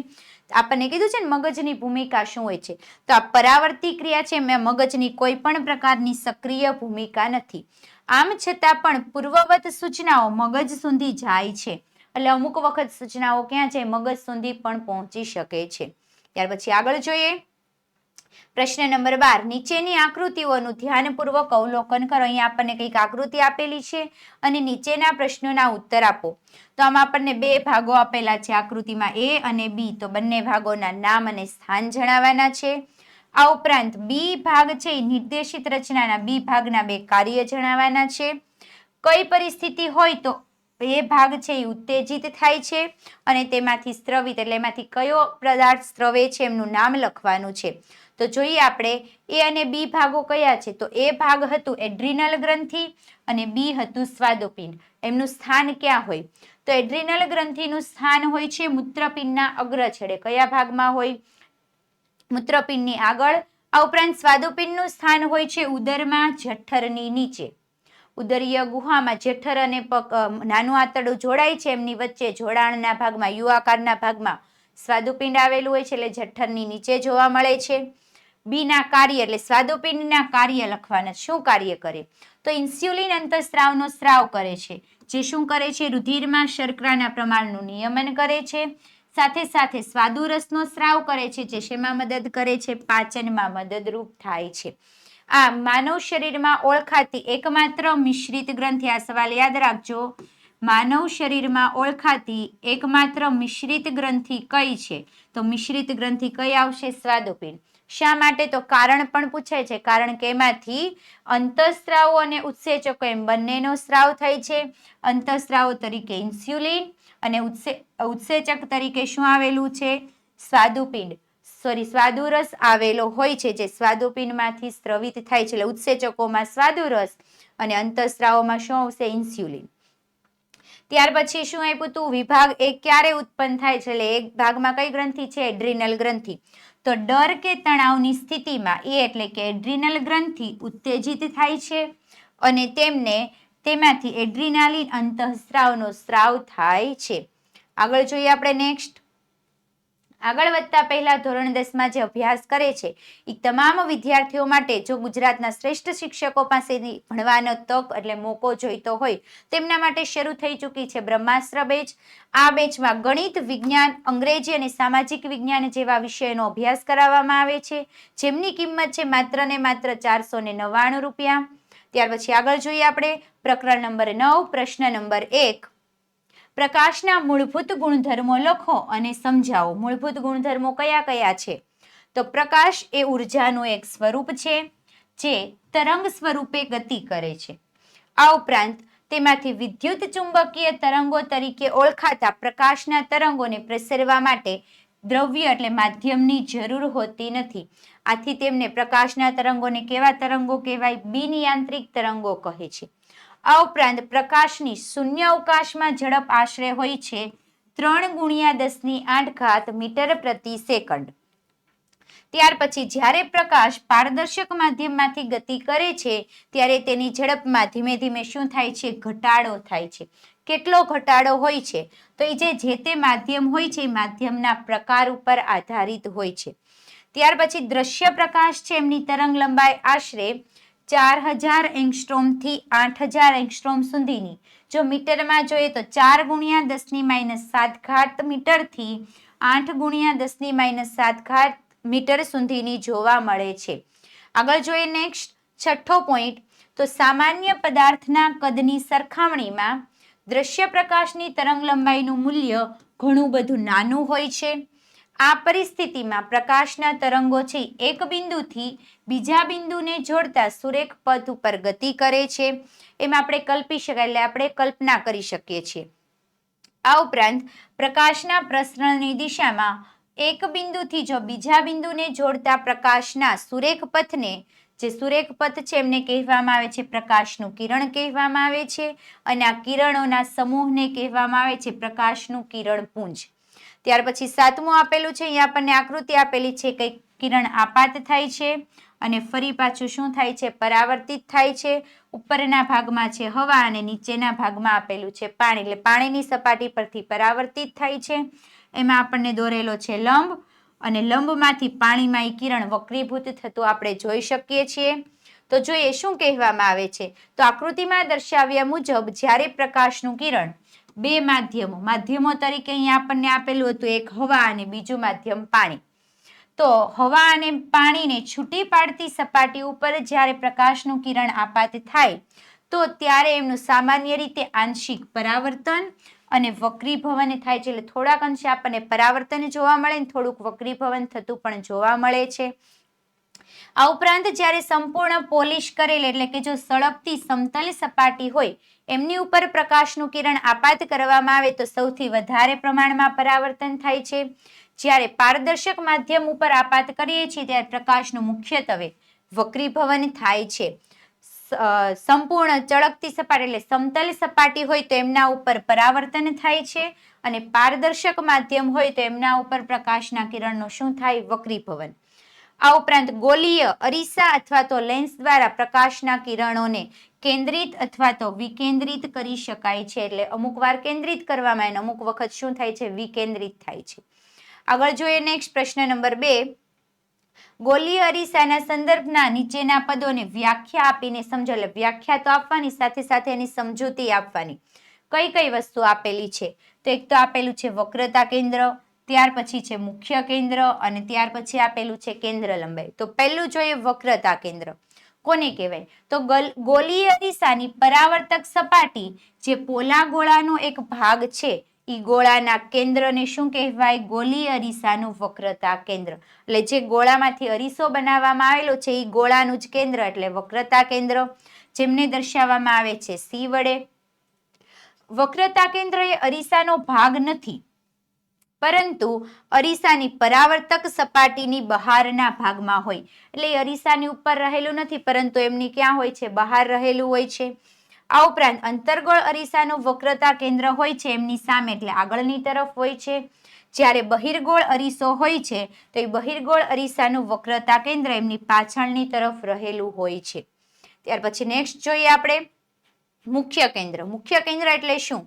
આપણને કીધું છે ને મગજની ભૂમિકા શું હોય છે, તો આ પરાવર્તી ક્રિયા છે મગજની કોઈ પણ પ્રકારની સક્રિય ભૂમિકા નથી. આમ છતાં પણ પૂર્વવત સૂચનાઓ મગજ સુધી જાય છે. એટલે અમુક વખત સૂચનાઓ ક્યાં છે? મગજ સુધી પણ પહોંચી શકે છે. ત્યાર પછી આગળ જોઈએ પ્રશ્ન નંબર 12. નીચેની આકૃતિઓનું ધ્યાનપૂર્વક અવલોકન કરો. અહીંયા આપણને કંઈક આકૃતિ આપેલી છે અને નીચેના પ્રશ્નોના ઉત્તર આપો. તો આમાં આપણને બે ભાગો આપેલા છે આકૃતિમાં, A અને B. તો બંને ભાગોના નામ અને સ્થાન જણાવવાના છે. આ ઉપરાંત બી ભાગ છે એ નિર્દેશિત રચનાના બી ભાગના બે કાર્ય જણાવવાના છે. કઈ પરિસ્થિતિ હોય તો એ ભાગ છે એ ઉત્તેજિત થાય છે અને તેમાંથી સ્રવિત એટલે એમાંથી કયો પદાર્થ સ્રવે છે એમનું નામ લખવાનું છે. તો જોઈએ આપણે એ અને બી ભાગો કયા છે. તો એ ભાગ હતું એડ્રિનલ ગ્રંથિ અને બી હતું સ્વાદુપિંડ. એમનું સ્થાન ક્યાં હોય? તો એડ્રિનલ ગ્રંથિનું સ્થાન હોય છે મૂત્રપિંડના અગ્ર છેડે. કયા ભાગમાં હોય? મૂત્રપિંડની આગળ. આ ઉપરાંત સ્વાદુપિંડનું સ્થાન હોય છે ઉદરમાં જઠરની નીચે. ઉદરીય ગુહામાં જઠર અને નાનું આંતરડું જોડાય છે એમની વચ્ચે જોડાણના ભાગમાં યુ આકારના ભાગમાં સ્વાદુપિંડ આવેલું હોય છે એટલે જઠરની નીચે જોવા મળે છે. બી ના કાર્ય એટલે સ્વાદુપિંડના કાર્ય લખવાના. શું કાર્ય કરે? તો ઇન્સ્યુલિન અંતઃસ્ત્રાવનો સ્ત્રાવ કરે છે, જે શું કરે છે? રુધિરમાં શર્કરાના પ્રમાણનું નિયમન કરે છે. સાથે સાથે સ્વાદુરસનો સ્ત્રાવ કરે છે, જે શેમાં મદદ કરે છે? પાચનમાં મદદરૂપ થાય છે. આ માનવ શરીરમાં ઓળખાતી એકમાત્ર મિશ્રિત ગ્રંથિ, આ સવાલ યાદ રાખજો, માનવ શરીરમાં ઓળખાતી એકમાત્ર મિશ્રિત ગ્રંથિ કઈ છે? તો મિશ્રિત ગ્રંથિ કઈ આવશે? સ્વાદુપિંડ. શા માટે? તો કારણ પણ પૂછાય છે. કારણ કે એમાંથી અંતઃસ્ત્રાવો અને ઉત્સેચકો એમ બંનેનો સ્ત્રાવ થાય છે. અંતઃસ્ત્રાવો તરીકે ઇન્સ્યુલિન અને ઉત્સેચક તરીકે શું આવેલું છે? સ્વાદુરસ આવેલો હોય છે, જે સ્વાદુપિંડમાંથી સ્રવિત થાય છે. એટલે ઉત્સેચકોમાં સ્વાદુરસ અને અંતઃસ્ત્રાવોમાં શું આવશે? ઇન્સ્યુલિન. ત્યાર પછી શું આપ્યું હતું? વિભાગ એ ક્યારે ઉત્પન્ન થાય છે? એટલે એક ભાગમાં કઈ ગ્રંથિ છે? એડ્રિનલ ગ્રંથિ. તો ડર કે તણાવની સ્થિતિમાં એ એટલે કે એડ્રિનલ ગ્રંથિ ઉત્તેજિત થાય છે અને તેમાંથી એડ્રિનાલિન અંતઃસ્ત્રાવનો સ્ત્રાવ થાય છે. આગળ જોઈએ આપણે નેક્સ્ટ. આગળ વધતા પહેલા ધોરણ 10માં જે અભ્યાસ કરે છે એ તમામ વિદ્યાર્થીઓ માટે જો ગુજરાતના શ્રેષ્ઠ શિક્ષકો પાસેથી ભણવાનો તક એટલે મોકો જોઈતો હોય તેમના માટે શરૂ થઈ ચૂકી છે બ્રહ્માસ્ત્ર બેચ. આ બેચમાં ગણિત, વિજ્ઞાન, અંગ્રેજી અને સામાજિક વિજ્ઞાન જેવા વિષયોનો અભ્યાસ કરાવવામાં આવે છે, જેમની કિંમત છે માત્ર ને માત્ર 499 રૂપિયા. ત્યાર પછી આગળ જોઈએ આપણે પ્રકરણ નંબર 9 પ્રશ્ન નંબર 1. પ્રકાશના મૂળભૂત ગુણધર્મો લખો અને સમજાવો. મૂળભૂત ગુણધર્મો કયા કયા છે? તો પ્રકાશ એ ઉર્જાનું એક સ્વરૂપ છે જે તરંગ સ્વરૂપે ગતિ કરે છે. આ ઉપરાંત તેમાંથી વિદ્યુત ચુંબકીય તરંગો તરીકે ઓળખાતા પ્રકાશના તરંગોને પ્રસરવા માટે દ્રવ્ય એટલે માધ્યમની જરૂર હોતી નથી. આથી તેમને પ્રકાશના તરંગોને કેવા તરંગો કહેવાય? બિનયાંત્રિક તરંગો કહે છે. આ ઉપરાંત પ્રકાશની શૂન્ય અવકાશમાં ઝડપ આશરે હોય છે 3 × 10⁸ મીટર પ્રતિ સેકન્ડ. ત્યાર પછી જ્યારે પ્રકાશ પારદર્શક માધ્યમમાંથી ગતિ કરે છે ત્યારે તેની ઝડપમાં ધીમે ધીમે શું થાય છે? ઘટાડો થાય છે. કેટલો ઘટાડો હોય છે? તો એ જે તે માધ્યમ હોય છે એ માધ્યમના પ્રકાર ઉપર આધારિત હોય છે. ત્યાર પછી દ્રશ્ય પ્રકાશ છે એમની તરંગ લંબાઈ આશરે 4000 એંગસ્ટ્રોમ થી 8000 એંગસ્ટ્રોમ સુધીની. જો મીટરમાં જોઈએ તો 4 × 10⁻7 મીટર થી 8 × 10⁻7 મીટર સુધીની જોવા મળે છે. આગળ જોઈએ નેક્સ્ટ છઠ્ઠો પોઈન્ટ. તો સામાન્ય પદાર્થના કદની સરખામણીમાં દ્રશ્ય પ્રકાશની તરંગ લંબાઈનું મૂલ્ય ઘણું બધું નાનું હોય છે. આ પરિસ્થિતિમાં પ્રકાશના તરંગો છે એક બિંદુથી બીજા બિંદુને જોડતા સુરેખ પથ ઉપર ગતિ કરે છે. એમાં આપણે કલ્પી શકાય એટલે આપણે કલ્પના કરી શકીએ છીએ. આ ઉપરાંત પ્રકાશના પ્રસરણની દિશામાં એક બિંદુથી જો બીજા બિંદુને જોડતા પ્રકાશના સુરેખ પથને, જે સુરેખ પથ છે એમને કહેવામાં આવે છે પ્રકાશનું કિરણ કહેવામાં આવે છે, અને આ કિરણોના સમૂહને કહેવામાં આવે છે પ્રકાશનું કિરણપુંજ. ત્યાર પછી સાતમું આપેલું છે, અહીંયા આપણને આકૃતિ આપેલી છે કે કિરણ આપાત થાય છે અને ફરી પાછું શું થાય છે, પરાવર્તિત થાય છે. ઉપરના ભાગમાં છે હવા અને નીચેના ભાગમાં આપેલું છે પાણી, એટલે પાણીની સપાટી પરથી પરાવર્તિત થાય છે. એમાં આપણને દોરેલો છે લંબ, અને લંબમાંથી પાણીમાં એ કિરણ વક્રીભૂત થતું આપણે જોઈ શકીએ છીએ. તો જોઈએ શું કહેવામાં આવે છે. તો આકૃતિમાં દર્શાવ્યા મુજબ જ્યારે પ્રકાશનું કિરણ બે માધ્યમો તરીકે અહીંયા આપણને આપેલું હતું, એક હવા અને બીજું માધ્યમ પાણી. તો હવા અને પાણીને છૂટી પાડતી સપાટી ઉપર જ્યારે પ્રકાશનું કિરણ આપાત થાય તો ત્યારે એમનું સામાન્ય રીતે આંશિક પરાવર્તન અને વક્રીભવન થાય છે. એટલે થોડાક અંશે આપણને પરાવર્તન જોવા મળે ને થોડુંક વક્રીભવન થતું પણ જોવા મળે છે. આ ઉપરાંત જ્યારે સંપૂર્ણ પોલિશ કરેલ એટલે કે જો સળગતી સમતલ સપાટી હોય એમની ઉપર પ્રકાશનું કિરણ આપાત કરવામાં આવે તો સૌથી વધારે પ્રમાણમાં પરાવર્તન થાય છે. જ્યારે પારદર્શક માધ્યમ ઉપર આપાત કરીએ છીએ ત્યારે પ્રકાશનું મુખ્યત્વે વક્રીભવન થાય છે. સંપૂર્ણ ચળકતી સપાટી એટલે સમતલ સપાટી હોય તો એમના ઉપર પરાવર્તન થાય છે, અને પારદર્શક માધ્યમ હોય તો એમના ઉપર પ્રકાશના કિરણનું શું થાય, વક્રીભવન. આ ઉપરાંત ગોલીય અરીસા અથવા તો લેન્સ દ્વારા પ્રકાશના કિરણોને કેન્દ્રિત અથવા તો વિકેન્દ્રિત કરી શકાય છે. એટલે અમુક વાર કેન્દ્રિત કરવામાં આવે, અમુક વખત શું થાય છે, વિકેન્દ્રિત થાય છે. આગળ જોઈએ નેક્સ્ટ પ્રશ્ન નંબર 2. ગોલીય અરીસાના સંદર્ભના નીચેના પદોને વ્યાખ્યા આપીને સમજો. એટલે વ્યાખ્યા તો આપવાની, સાથે સાથે એની સમજૂતી આપવાની. કઈ કઈ વસ્તુ આપેલી છે? તો એક તો આપેલું છે વક્રતા કેન્દ્ર, ત્યાર પછી છે મુખ્ય કેન્દ્ર, અને ત્યાર પછી આપેલું છે કેન્દ્ર લંબાઈ. તો પહેલું જોઈએ વક્રતા કેન્દ્ર. કોને કહેવાય? તો ગોલીય અરીસાની પરાવર્તક સપાટી જે પોલા ગોળાનો એક ભાગ છે ઈ ગોળાના કેન્દ્રને શું કહેવાય? ગોલીય અરીસાનું વક્રતા કેન્દ્ર. એટલે જે ગોળામાંથી અરીસો બનાવવામાં આવેલો છે ઈ ગોળાનું જ કેન્દ્ર એટલે વક્રતા કેન્દ્ર, જેમને દર્શાવવામાં આવે છે C વડે. વક્રતા કેન્દ્ર એ અરીસાનો ભાગ નથી, પરંતુ અરીસાની પરાવર્તક સપાટીની બહારના ભાગમાં હોય. એટલે અરીસાની ઉપર રહેલું નથી, પરંતુ એમની ક્યાં હોય છે? બહાર રહેલું હોય છે. આ ઉપરાંત અંતર્ગોળ અરીસાનું વક્રતા કેન્દ્ર હોય છે એમની સામે એટલે આગળની તરફ હોય છે. જ્યારે બહિર્ગોળ અરીસો હોય છે તો એ બહિર્ગોળ અરીસાનું વક્રતા કેન્દ્ર એમની પાછળની તરફ રહેલું હોય છે. ત્યાર પછી નેક્સ્ટ જોઈએ આપણે મુખ્ય કેન્દ્ર. મુખ્ય કેન્દ્ર એટલે શું?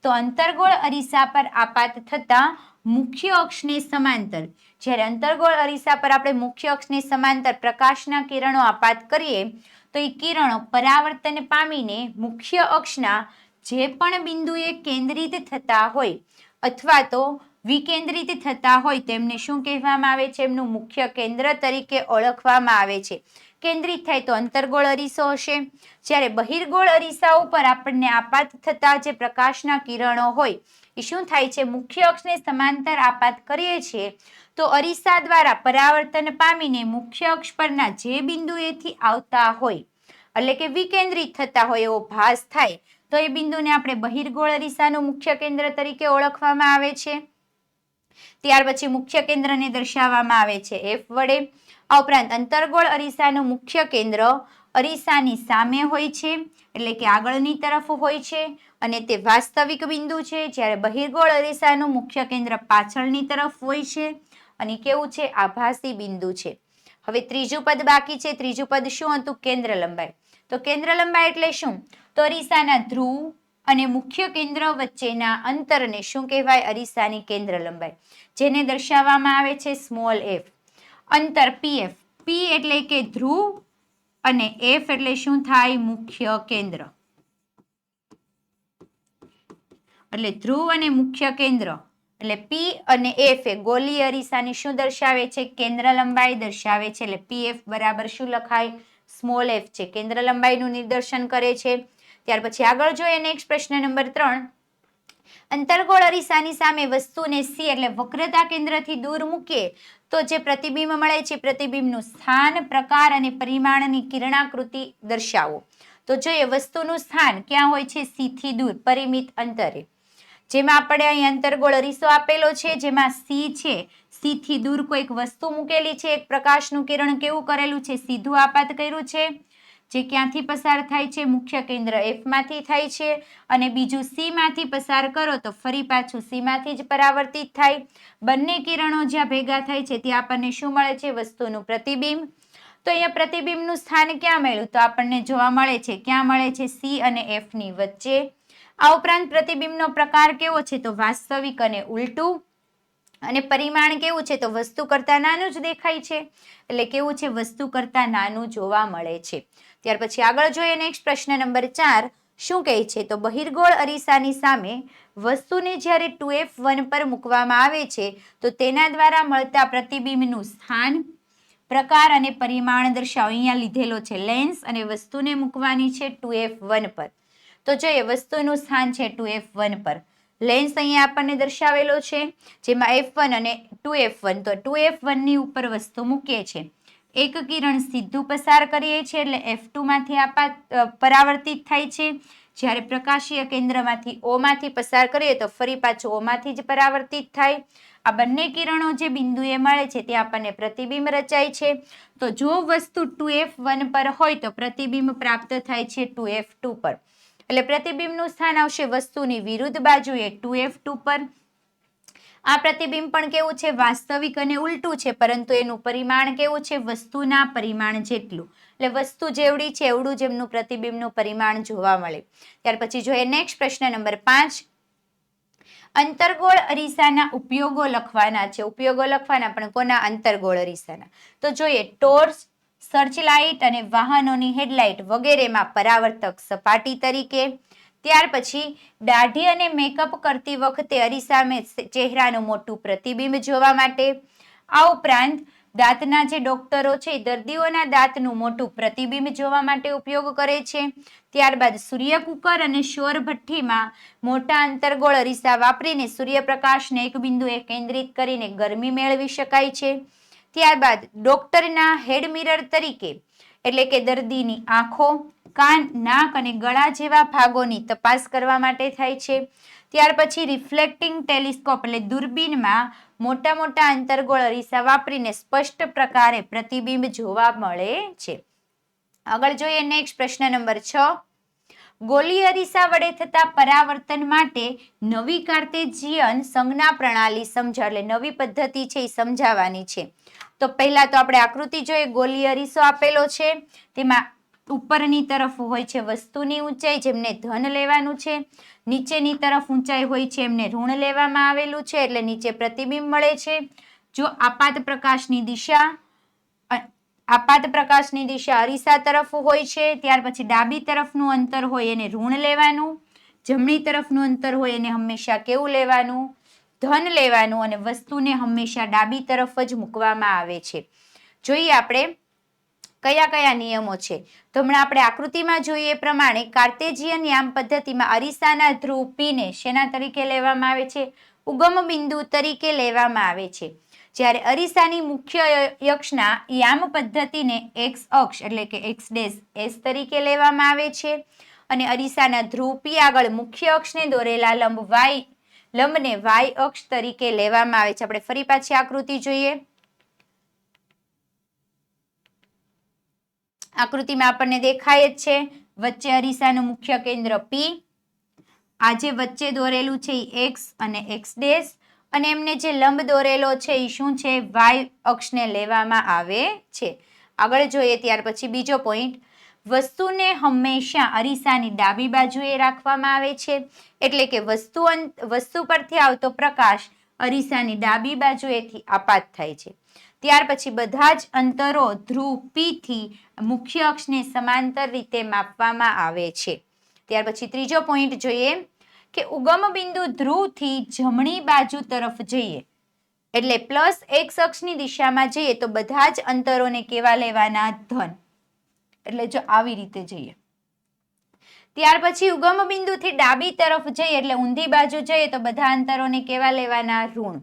તો અંતર્ગોળ અરીસા પર આપાત થતા મુખ્ય અક્ષને સમાંતર, જ્યારે અંતર્ગોળ અરીસા પર આપણે મુખ્ય અક્ષને સમાંતર પ્રકાશના કિરણો આપાત કરીએ તો એ કિરણો પરાવર્તન પામીને મુખ્ય અક્ષના જે પણ બિંદુએ કેન્દ્રિત થતા હોય અથવા તો વિકેન્દ્રિત થતા હોય તેમને શું કહેવામાં આવે છે? એમનું મુખ્ય કેન્દ્ર તરીકે ઓળખવામાં આવે છે. કેન્દ્રિત થાય તો અંતર્ગોળ અરીસો હશે. જ્યારે બહિર્ગોળ અરીસા ઉપર આપણને આપાત થતા જે પ્રકાશના કિરણો હોય એ શું થાય છે? મુખ્ય અક્ષને સમાંતર આપાત કરીએ છીએ તો અરીસા દ્વારા પરાવર્તન પામીને મુખ્ય અક્ષ પરના જે બિંદુએથી આવતા હોય એટલે કે વિકેન્દ્રિત થતા હોય એવો ભાસ થાય તો એ બિંદુને આપણે બહિર્ગોળ અરીસાનું મુખ્ય કેન્દ્ર તરીકે ઓળખવામાં આવે છે. ત્યાર પછી મુખ્ય કેન્દ્રને દર્શાવવામાં આવે છે F વડે. આ ઉપરાંત અંતર્ગોળ અરીસાનું મુખ્ય કેન્દ્ર અરીસાની સામે હોય છે એટલે કે આગળની તરફ હોય છે અને તે વાસ્તવિક બિંદુ છે. જ્યારે બહિર્ગોળ અરીસાનું મુખ્ય કેન્દ્ર પાછળની તરફ હોય છે અને કેવું છે? આભાસી બિંદુ છે. હવે ત્રીજું પદ બાકી છે. ત્રીજું પદ શું હતું? કેન્દ્ર લંબાઈ. તો કેન્દ્ર લંબાઈ એટલે શું? તો અરીસાના ધ્રુવ અને મુખ્ય કેન્દ્ર વચ્ચેના અંતરને શું કહેવાય? અરીસાની કેન્દ્ર લંબાઈ, જેને દર્શાવવામાં આવે છે સ્મોલ f. અંતર PF. P એટલે કે ધ્રુવ અને F એટલે શું થાય? મુખ્ય કેન્દ્ર. એટલે ધ્રુવ અને મુખ્ય કેન્દ્ર એટલે P અને F એ ગોલીય અરીસાની શું દર્શાવે છે? કેન્દ્ર લંબાઈ દર્શાવે છે. એટલે PF બરાબર શું લખાય? સ્મોલ f છે, કેન્દ્ર લંબાઈનું નિદર્શન કરે છે. ત્યાર પછી આગળ જોઈએ નેક્સ્ટ પ્રશ્ન નંબર 3. અંતર્ગોળ અરીસાની સામે વસ્તુને C એટલે વક્રતા કેન્દ્રથી દૂર મૂકીએ તો જે પ્રતિબિંબ મળે છે પ્રતિબિંબનું સ્થાન, પ્રકાર અને પરિમાણની કિરણાકૃતિ દર્શાવો. તો જોઈએ વસ્તુનું સ્થાન ક્યાં હોય છે? C થી દૂર પરિમિત અંતરે. જેમાં આપણે અહીં અંતર્ગોળ અરીસો આપેલો છે જેમાં C છે, C થી દૂર કોઈક વસ્તુ મૂકેલી છે, એક પ્રકાશનું કિરણ કેવું કરેલું છે? સીધું આપાત કર્યું છે. જે ક્યાંથી પસાર થાય છે? મુખ્ય કેન્દ્ર F માંથી થાય છે અને બીજું C માંથી પસાર કરો તો ફરી પાછું C માંથી જ પરાવર્તિત થાય. બંને કિરણો જ્યાં ભેગા થાય છે ત્યાં આપણને શું મળે છે? વસ્તુનું પ્રતિબિંબ. તો અહીંયા પ્રતિબિંબનું સ્થાન ક્યાં મળ્યું? તો આપણને જોવા મળે છે ક્યાં મળે છે? C અને F ની વચ્ચે. આ ઉપરાંત પ્રતિબિંબનો પ્રકાર કેવો છે? તો વાસ્તવિક અને ઉલટું. અને પરિમાણ કેવું છે? તો વસ્તુ કરતા નાનું જ દેખાય છે. એટલે કેવું છે? વસ્તુ કરતા નાનું જોવા મળે છે. ત્યાર પછી આગળ જોઈએ નેક્સ્ટ પ્રશ્ન નંબર 4 શું કહે છે? તો બહિર્ગોળ અરીસાની સામે વસ્તુને જ્યારે 2F1 પર મૂકવામાં આવે છે તો તેના દ્વારા મળતા પ્રતિબિંબનું સ્થાન, પ્રકાર અને પરિમાણ દર્શાવો. અહીંયા લીધેલો છે લેન્સ અને વસ્તુને મૂકવાની છે 2F1 પર. તો જોઈએ વસ્તુનું સ્થાન છે 2F1 પર. લેન્સ અહીંયા આપણને દર્શાવેલો છે જેમાં F1 અને 2F1. તો 2F1 ની ઉપર વસ્તુ મૂકીએ છે. એક કિરણ સીધું પસાર કરીએ છીએ એટલે F2 માંથી પરાવર્તિત થાય છે. જ્યારે પ્રકાશીય કેન્દ્રમાંથી O માંથી પસાર કરીએ તો ફરી પાછું O માંથી જ પરાવર્તિત થાય. આ બંને કિરણો જે બિંદુએ મળે છે ત્યાં આપણને પ્રતિબિંબ રચાય છે. તો જો વસ્તુ 2F1 પર હોય તો પ્રતિબિંબ પ્રાપ્ત થાય છે 2F2 પર. એટલે પ્રતિબિંબનું સ્થાન આવશે વસ્તુની વિરુદ્ધ બાજુએ 2F2 પર. આ પ્રતિબિંબ પણ કેવું છે? વાસ્તવિક અને ઉલટું છે પરંતુ એનું પરિમાણ કેવું છે? વસ્તુના પરિમાણ જેટલું. એટલે વસ્તુ જેવડી છે એવડું જ એમનું પ્રતિબિંબનું પરિમાણ જોવા મળે. ત્યાર પછી જોઈએ નેક્સ્ટ પ્રશ્ન નંબર 5. અંતર્ગોળ અરીસાના ઉપયોગો લખવાના છે. ઉપયોગો લખવાના પણ કોના? અંતર્ગોળ અરીસાના. તો જોઈએ ટોર્ચ, સર્ચલાઇટ અને વાહનોની હેડલાઇટ વગેરેમાં પરાવર્તક સપાટી તરીકે. ત્યાર પછી દાઢી અને મેકઅપ કરતી વખતે અરીસામે ચહેરાનું મોટું પ્રતિબિંબ જોવા માટે. આ ઉપરાંત દાંતના જે ડોક્ટરો છે દર્દીઓના દાંતનું મોટું પ્રતિબિંબ જોવા માટે ઉપયોગ કરે છે. ત્યારબાદ સૂર્યકુકર અને સૌર ભઠ્ઠીમાં મોટા અંતર્ગોળ અરીસા વાપરીને સૂર્યપ્રકાશને એક બિંદુએ કેન્દ્રિત કરીને ગરમી મેળવી શકાય છે. ત્યારબાદ ડોક્ટરના હેડ મિરર તરીકે એટલે કે દર્દીની આંખો, કાન, નાક અને ગળા જેવા ભાગોની તપાસ કરવા માટે થાય છે. ત્યાર પછી રિફ્લેક્ટિંગ ટેલિસ્કોપ એટલે દૂરબીનમાં મોટા મોટા અંતર્ગોળ અરીસા વાપરીને સ્પષ્ટ પ્રકારે પ્રતિબિંબ જોવા મળે છે. આગળ જોઈએ નેક્સ્ટ પ્રશ્ન નંબર 6. ગોલીય અરીસા વડે થતા પરાવર્તન માટે નવી કાર્ટેઝિયન સંજ્ઞા પ્રણાલી સમજાવ. એટલે નવી પદ્ધતિ છે એ સમજાવવાની છે. તો પહેલા તો આપણે આકૃતિ જોઈએ. ગોલીય અરીસો આપેલો છે તેમાં ઉપરની તરફ હોય છે વસ્તુની ઊંચાઈ જેમને ધન લેવાનું છે. નીચેની તરફ ઊંચાઈ હોય છે એમને ઋણ લેવામાં આવેલું છે એટલે નીચે પ્રતિબિંબ મળે છે. જો આપાત પ્રકાશની દિશા અરીસા તરફ હોય છે ત્યાર પછી ડાબી તરફનું અંતર હોય એને ઋણ લેવાનું, જમણી તરફનું અંતર હોય એને હંમેશા કેવું લેવાનું? ધન લેવાનું. અને વસ્તુને હંમેશા ડાબી તરફ જ મૂકવામાં આવે છે. જોઈએ આપણે કયા કયા નિયમો છે. તો હમણાં આપણે આકૃતિમાં જોઈએ પ્રમાણે કાર્ટેઝિયન યામ પદ્ધતિમાં અરીસાના ધ્રુવ P ને શેના તરીકે લેવામાં આવે છે? ઉગમ બિંદુ તરીકે લેવામાં આવે છે. જ્યારે અરીસાની મુખ્ય અક્ષના યામ પદ્ધતિને X અક્ષ એટલે કે X' S તરીકે લેવામાં આવે છે. અને અરીસાના ધ્રુવ P આગળ મુખ્ય અક્ષને દોરેલા લંબને Y અક્ષ તરીકે લેવામાં આવે છે. આપણે ફરી પાછી આકૃતિ જોઈએ. આકૃતિમાં આપણને દેખાય જ છે વચ્ચે અરીસાનું મુખ્ય કેન્દ્ર P. આ જે વચ્ચે દોરેલું છે એ X અને X' અને એમને જે લંબ દોરેલો છે એ શું છે? Y અક્ષને લેવામાં આવે છે. આગળ જોઈએ ત્યાર પછી બીજો પોઈન્ટ. વસ્તુને હંમેશા અરીસાની ડાબી બાજુએ રાખવામાં આવે છે. એટલે કે વસ્તુ પરથી આવતો પ્રકાશ અરીસાની ડાબી બાજુએથી આપાત થાય છે. ત્યાર પછી બધા જ અંતરો ધ્રુવ P થી મુખ્ય અક્ષને સમાંતર રીતે માપવામાં આવે છે. ત્યાર પછી ત્રીજો પોઈન્ટ જોઈએ કે ઉગમ બિંદુ ધ્રુવથી જમણી બાજુ તરફ જઈએ એટલે +X અક્ષની દિશામાં જઈએ તો બધા જ અંતરોને કેવા લેવાના? ધન. એટલે જો આવી રીતે જઈએ ત્યાર પછી ઉગમ બિંદુથી ડાબી તરફ જઈએ એટલે ઊંધી બાજુ જઈએ તો બધા અંતરોને કેવા લેવાના? ઋણ.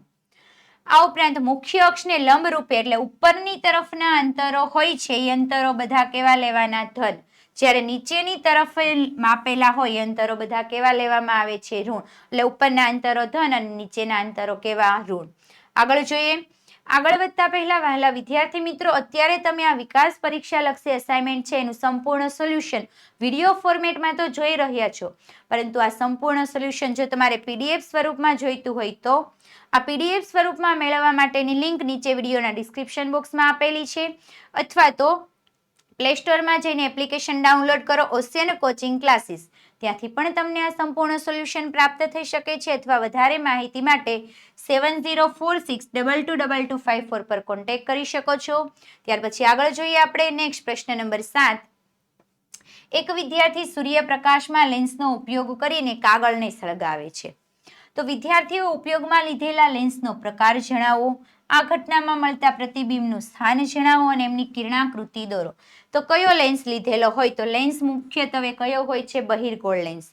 આ ઉપરાંત મુખ્ય અક્ષને લંબ રૂપે એટલે ઉપરની તરફના અંતરો હોય છે એ અંતરો બધા કેવા લેવાના? ધન. જ્યારે નીચેની તરફ માપેલા હોય અંતરો બધા કેવા લેવામાં આવે છે? ઋણ. એટલે ઉપરના અંતરો ધન અને નીચેના અંતરો કેવા? ઋણ. આગળ જોઈએ. આગળ વધતા પહેલા વહાલા વિદ્યાર્થી મિત્રો, અત્યારે તમે આ વિકાસ પરીક્ષા લક્ષી અસાઇનમેન્ટ છે એનું સંપૂર્ણ સોલ્યુશન વિડીયો ફોર્મેટમાં તો જોઈ રહ્યા છો, પરંતુ આ સંપૂર્ણ સોલ્યુશન જો તમારે પીડીએફ સ્વરૂપમાં જોઈતું હોય તો આ પીડીએફ સ્વરૂપમાં મેળવવા માટેની લિંક નીચે વિડીયોના ડિસ્ક્રિપ્શન બોક્સમાં આપેલી છે, અથવા તો પ્લે સ્ટોરમાં જઈને એપ્લિકેશન ડાઉનલોડ કરો ઓશિયન કોચિંગ ક્લાસીસ. ત્યાંથી પણ તમને આ સંપૂર્ણ સોલ્યુશન પ્રાપ્ત થઈ શકે છે, અથવા વધારે માહિતી માટે 7046222254 પર કોન્ટેક્ટ કરી શકો છો. ત્યાર પછી આગળ જોઈએ આપણે નેક્સ્ટ પ્રશ્ન નંબર 7. એક વિદ્યાર્થી સૂર્યપ્રકાશમાં લેન્સનો ઉપયોગ કરીને કાગળને સળગાવે છે. તો વિદ્યાર્થીઓ ઉપયોગમાં લીધેલા લેન્સનો પ્રકાર જણાવો, આ ઘટનામાં મળતા પ્રતિબિંબનું સ્થાન જણાવો અને એમની કિરણાકૃતિ દોરો. તો કયો લેન્સ લીધેલો હોય? તો લેન્સ મુખ્યત્વે કયો હોય છે? બહિર્ગોળ લેન્સ.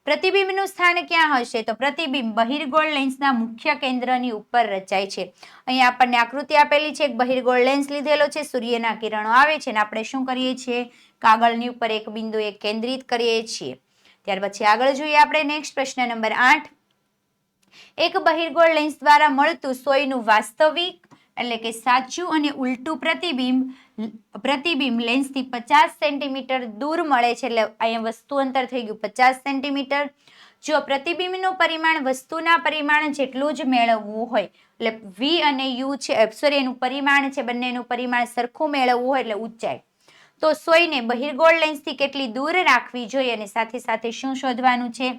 પ્રતિબિંબનું સ્થાન ક્યાં હશે? તો પ્રતિબિંબ બહિર્ગોળ લેન્સના મુખ્ય કેન્દ્રની ઉપર રચાય છે. અહીંયા આપણને આકૃતિ આપેલી છે, એક બહિર્ગોળ લેન્સ લીધેલો છે, સૂર્યના કિરણો આવે છે અને આપણે શું કરીએ છીએ? કાગળની ઉપર એક બિંદુએ કેન્દ્રિત કરીએ છીએ. ત્યાર પછી આગળ જોઈએ આપણે નેક્સ્ટ પ્રશ્ન નંબર 8. એક બહિર્ગોળ લેન્સ દ્વારા મળતું સોયનું વાસ્તવિક એટલે કે સાચું અને ઉલટું પ્રતિબિંબ લેન્સથી 50 સેન્ટીમીટર દૂર મળે છે. એટલે અહીંયા વસ્તુ અંતર થઈ ગયું 50 સેન્ટીમીટર. જો પ્રતિબિંબનું પરિમાણ વસ્તુના પરિમાણ જેટલું જ મેળવવું હોય, એટલે વી અને યુ છે, એનું પરિમાણ છે, બંનેનું પરિમાણ સરખું મેળવવું હોય એટલે ઊંચાઈ, તો સોયને બહિર્ગોળ લેન્સથી કેટલી દૂર રાખવી જોઈએ અને સાથે સાથે શું શોધવાનું છે?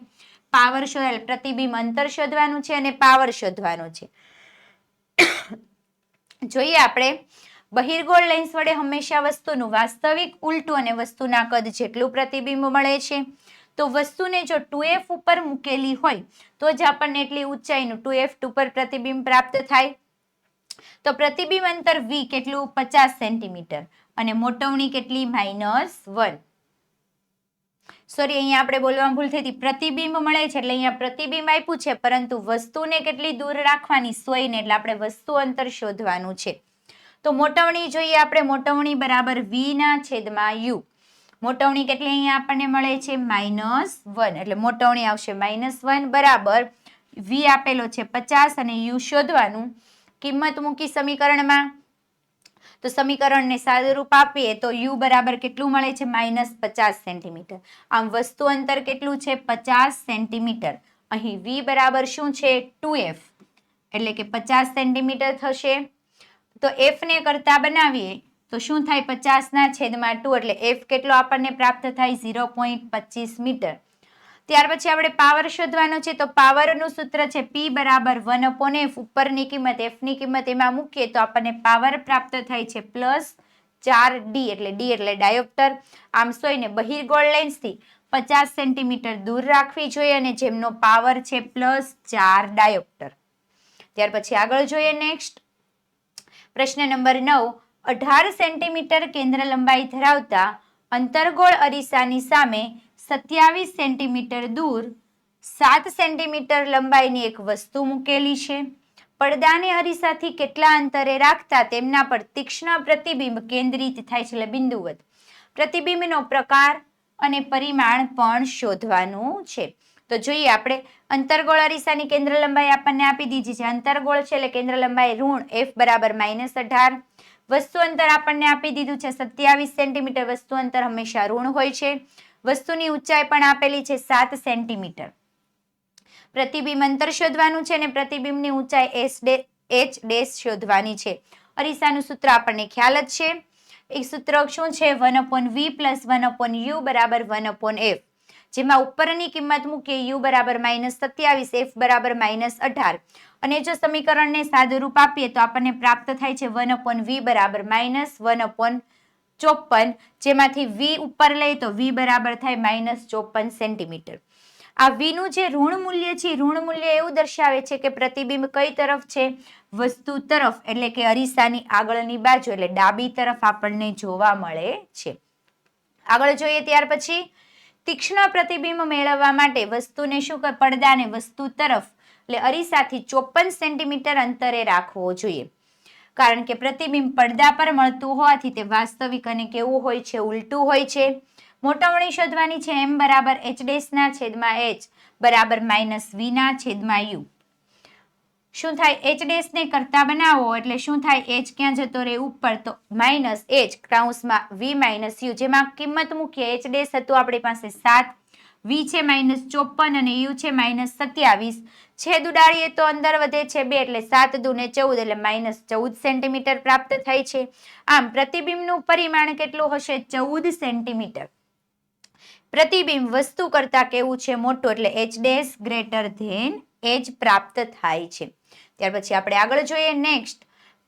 પાવર શોધવાનું, પ્રતિબિંબ અંતર શોધવાનું છે અને પાવર શોધવાનો છે. જોઈએ આપણે બહિર્ગોળ લેન્સ વડે હંમેશા વસ્તુનું વાસ્તવિક ઉલટું અને વસ્તુના કદ જેટલું પ્રતિબિંબ મળે છે. તો વસ્તુને જો 2f ઉપર મૂકેલી હોય તો જ આપણને એટલી ઊંચાઈનું 2f ઉપર પ્રતિબિંબ પ્રાપ્ત થાય. તો પ્રતિબિંબ અંતર v કેટલું? 50 સેન્ટીમીટર અને મોટવણી કેટલી? -1. સોરી, અહીંયા આપણે બોલવામાં ભૂલ થઈ હતી. પ્રતિબિંબ મળે છે એટલે અહીંયા પ્રતિબિંબ આપ્યું છે, પરંતુ વસ્તુને કેટલી દૂર રાખવાની? સોયને. એટલે આપણે વસ્તુ અંતર શોધવાનું છે. તો મોટવણી જોઈએ આપણે. મોટવણી બરાબર v/u. મોટવણી કેટલી અહીંયા આપણને મળે છે? -1. એટલે મોટવણી આવશે -1 બરાબર v આપેલો છે 50 અને u શોધવાનું. કિંમત મૂકી સમીકરણમાં તો સમીકરણને સાદુરૂપ આપીએ તો u બરાબર કેટલું મળે છે? -50 સેન્ટીમીટર. આમ વસ્તુ અંતર કેટલું છે? 50 સેન્ટીમીટર. અહીં v બરાબર શું છે? 2f એટલે કે 50 સેન્ટીમીટર થશે. તો f ને કરતા બનાવીએ તો શું થાય? 50/2 એટલે f કેટલો આપણને પ્રાપ્ત થાય? 0.25 મીટર. ત્યાર પછી આપણે પાવર શોધવાનો છે. તો પાવરનું સૂત્ર છે P બરાબર 1/f. ઉપરની કિંમત f ની કિંમત એમાં મૂકીએ તો આપણને પાવર પ્રાપ્ત થાય છે +4d એટલે d એટલે ડાયોપ્ટર. આમ સોયને બહિર્ગોળ લેન્સથી 50 સેન્ટીમીટર દૂર રાખવી જોઈએ અને જેમનો પાવર છે +4 ડાયોપ્ટર. ત્યાર પછી આગળ જોઈએ નેક્સ્ટ પ્રશ્ન નંબર 9. 18 સેન્ટીમીટર કેન્દ્ર લંબાઈ ધરાવતા અંતર્ગોળ અરીસાની સામે 27 સેન્ટીમીટર દૂર 7 સેન્ટીમીટર લંબાઈની એક વસ્તુ મૂકેલી છે. પડદાને અરીસાથી કેટલા અંતરે રાખતા તેમના પર તીક્ષ્ણ પ્રતિબિંબ કેન્દ્રિત થાય છે, એટલે બિંદુવત. પ્રતિબિંબનો પ્રકાર અને પરિમાણ પણ શોધવાનું છે. તો જોઈએ આપણે અંતર્ગોળ અરીસાની કેન્દ્ર લંબાઈ આપણને આપી દીધી છે. અંતર્ગોળ છે એટલે કેન્દ્ર લંબાઈ ઋણ f બરાબર -18. વસ્તુ અંતર આપણને આપી દીધું છે 27 સેન્ટીમીટર. વસ્તુ અંતર હંમેશા ઋણ હોય છે. વસ્તુની ઊંચાઈ પણ આપેલી છે 7 સેન્ટીમીટર. પ્રતિબિંબ અંતર શોધવાનું છે અને પ્રતિબિંબની ઊંચાઈ h' શોધવાની છે. અરીસાનું સૂત્ર આપણને ખ્યાલ જ છે. એક સૂત્ર શું છે? 1/v + 1/u બરાબર 1/f. જેમાં ઉપરની કિંમત મૂકીએ u બરાબર -27, f બરાબર -18 અને જો સમીકરણને સાદુરૂપ આપીએ તો આપણને પ્રાપ્ત થાય છે 1/v બરાબર -1/54, જેમાંથી v ઉપર લઈએ તો v બરાબર થાય -54 સેન્ટીમીટર. આ v નું જે ઋણ મૂલ્ય છે, ઋણ મૂલ્ય એવું દર્શાવે છે કે પ્રતિબિંબ કઈ તરફ છે? વસ્તુ તરફ, એટલે કે અરીસાની આગળની બાજુ એટલે ડાબી તરફ આપણને જોવા મળે છે. આગળ જોઈએ ત્યાર પછી તીક્ષ્ણ પ્રતિબિંબ મેળવવા માટે વસ્તુને પડદાને વસ્તુ તરફ એટલે અરીસાથી 54 સેન્ટીમીટર અંતરે રાખવો જોઈએ, કારણ કે પ્રતિબિંબ પડદા પર મળતું હોવાથી તે વાસ્તવિક અને કેવું હોય છે, ઉલટું હોય છે. મોટવણી શોધવાની છે. m બરાબર h/h બરાબર -v ના છેદમાં u. શું થાય? h' ને કરતા બનાવો એટલે શું થાય? h ક્યાં જતો રહે? ઉપર, તો -h કૌંસમાં v - u, જેમાં કિંમત મૂકીએ. h' હતું આપણી પાસે 7, v છે -54 અને u છે -27. છેદ ઉડાડીએ તો અંદર વધે છે 2 એટલે 7 દુ ને 14 એટલે -14 સેન્ટીમીટર પ્રાપ્ત થાય છે. આમ પ્રતિબિંબનું પરિમાણ કેટલું હશે? 14 સેન્ટીમીટર. પ્રતિબિંબ વસ્તુ કરતા કેવું છે? મોટું, એટલે h' ગ્રેટર ધેન h પ્રાપ્ત થાય છે. ત્યાર પછી આપણે આગળ જોઈએ. નેક્સ્ટ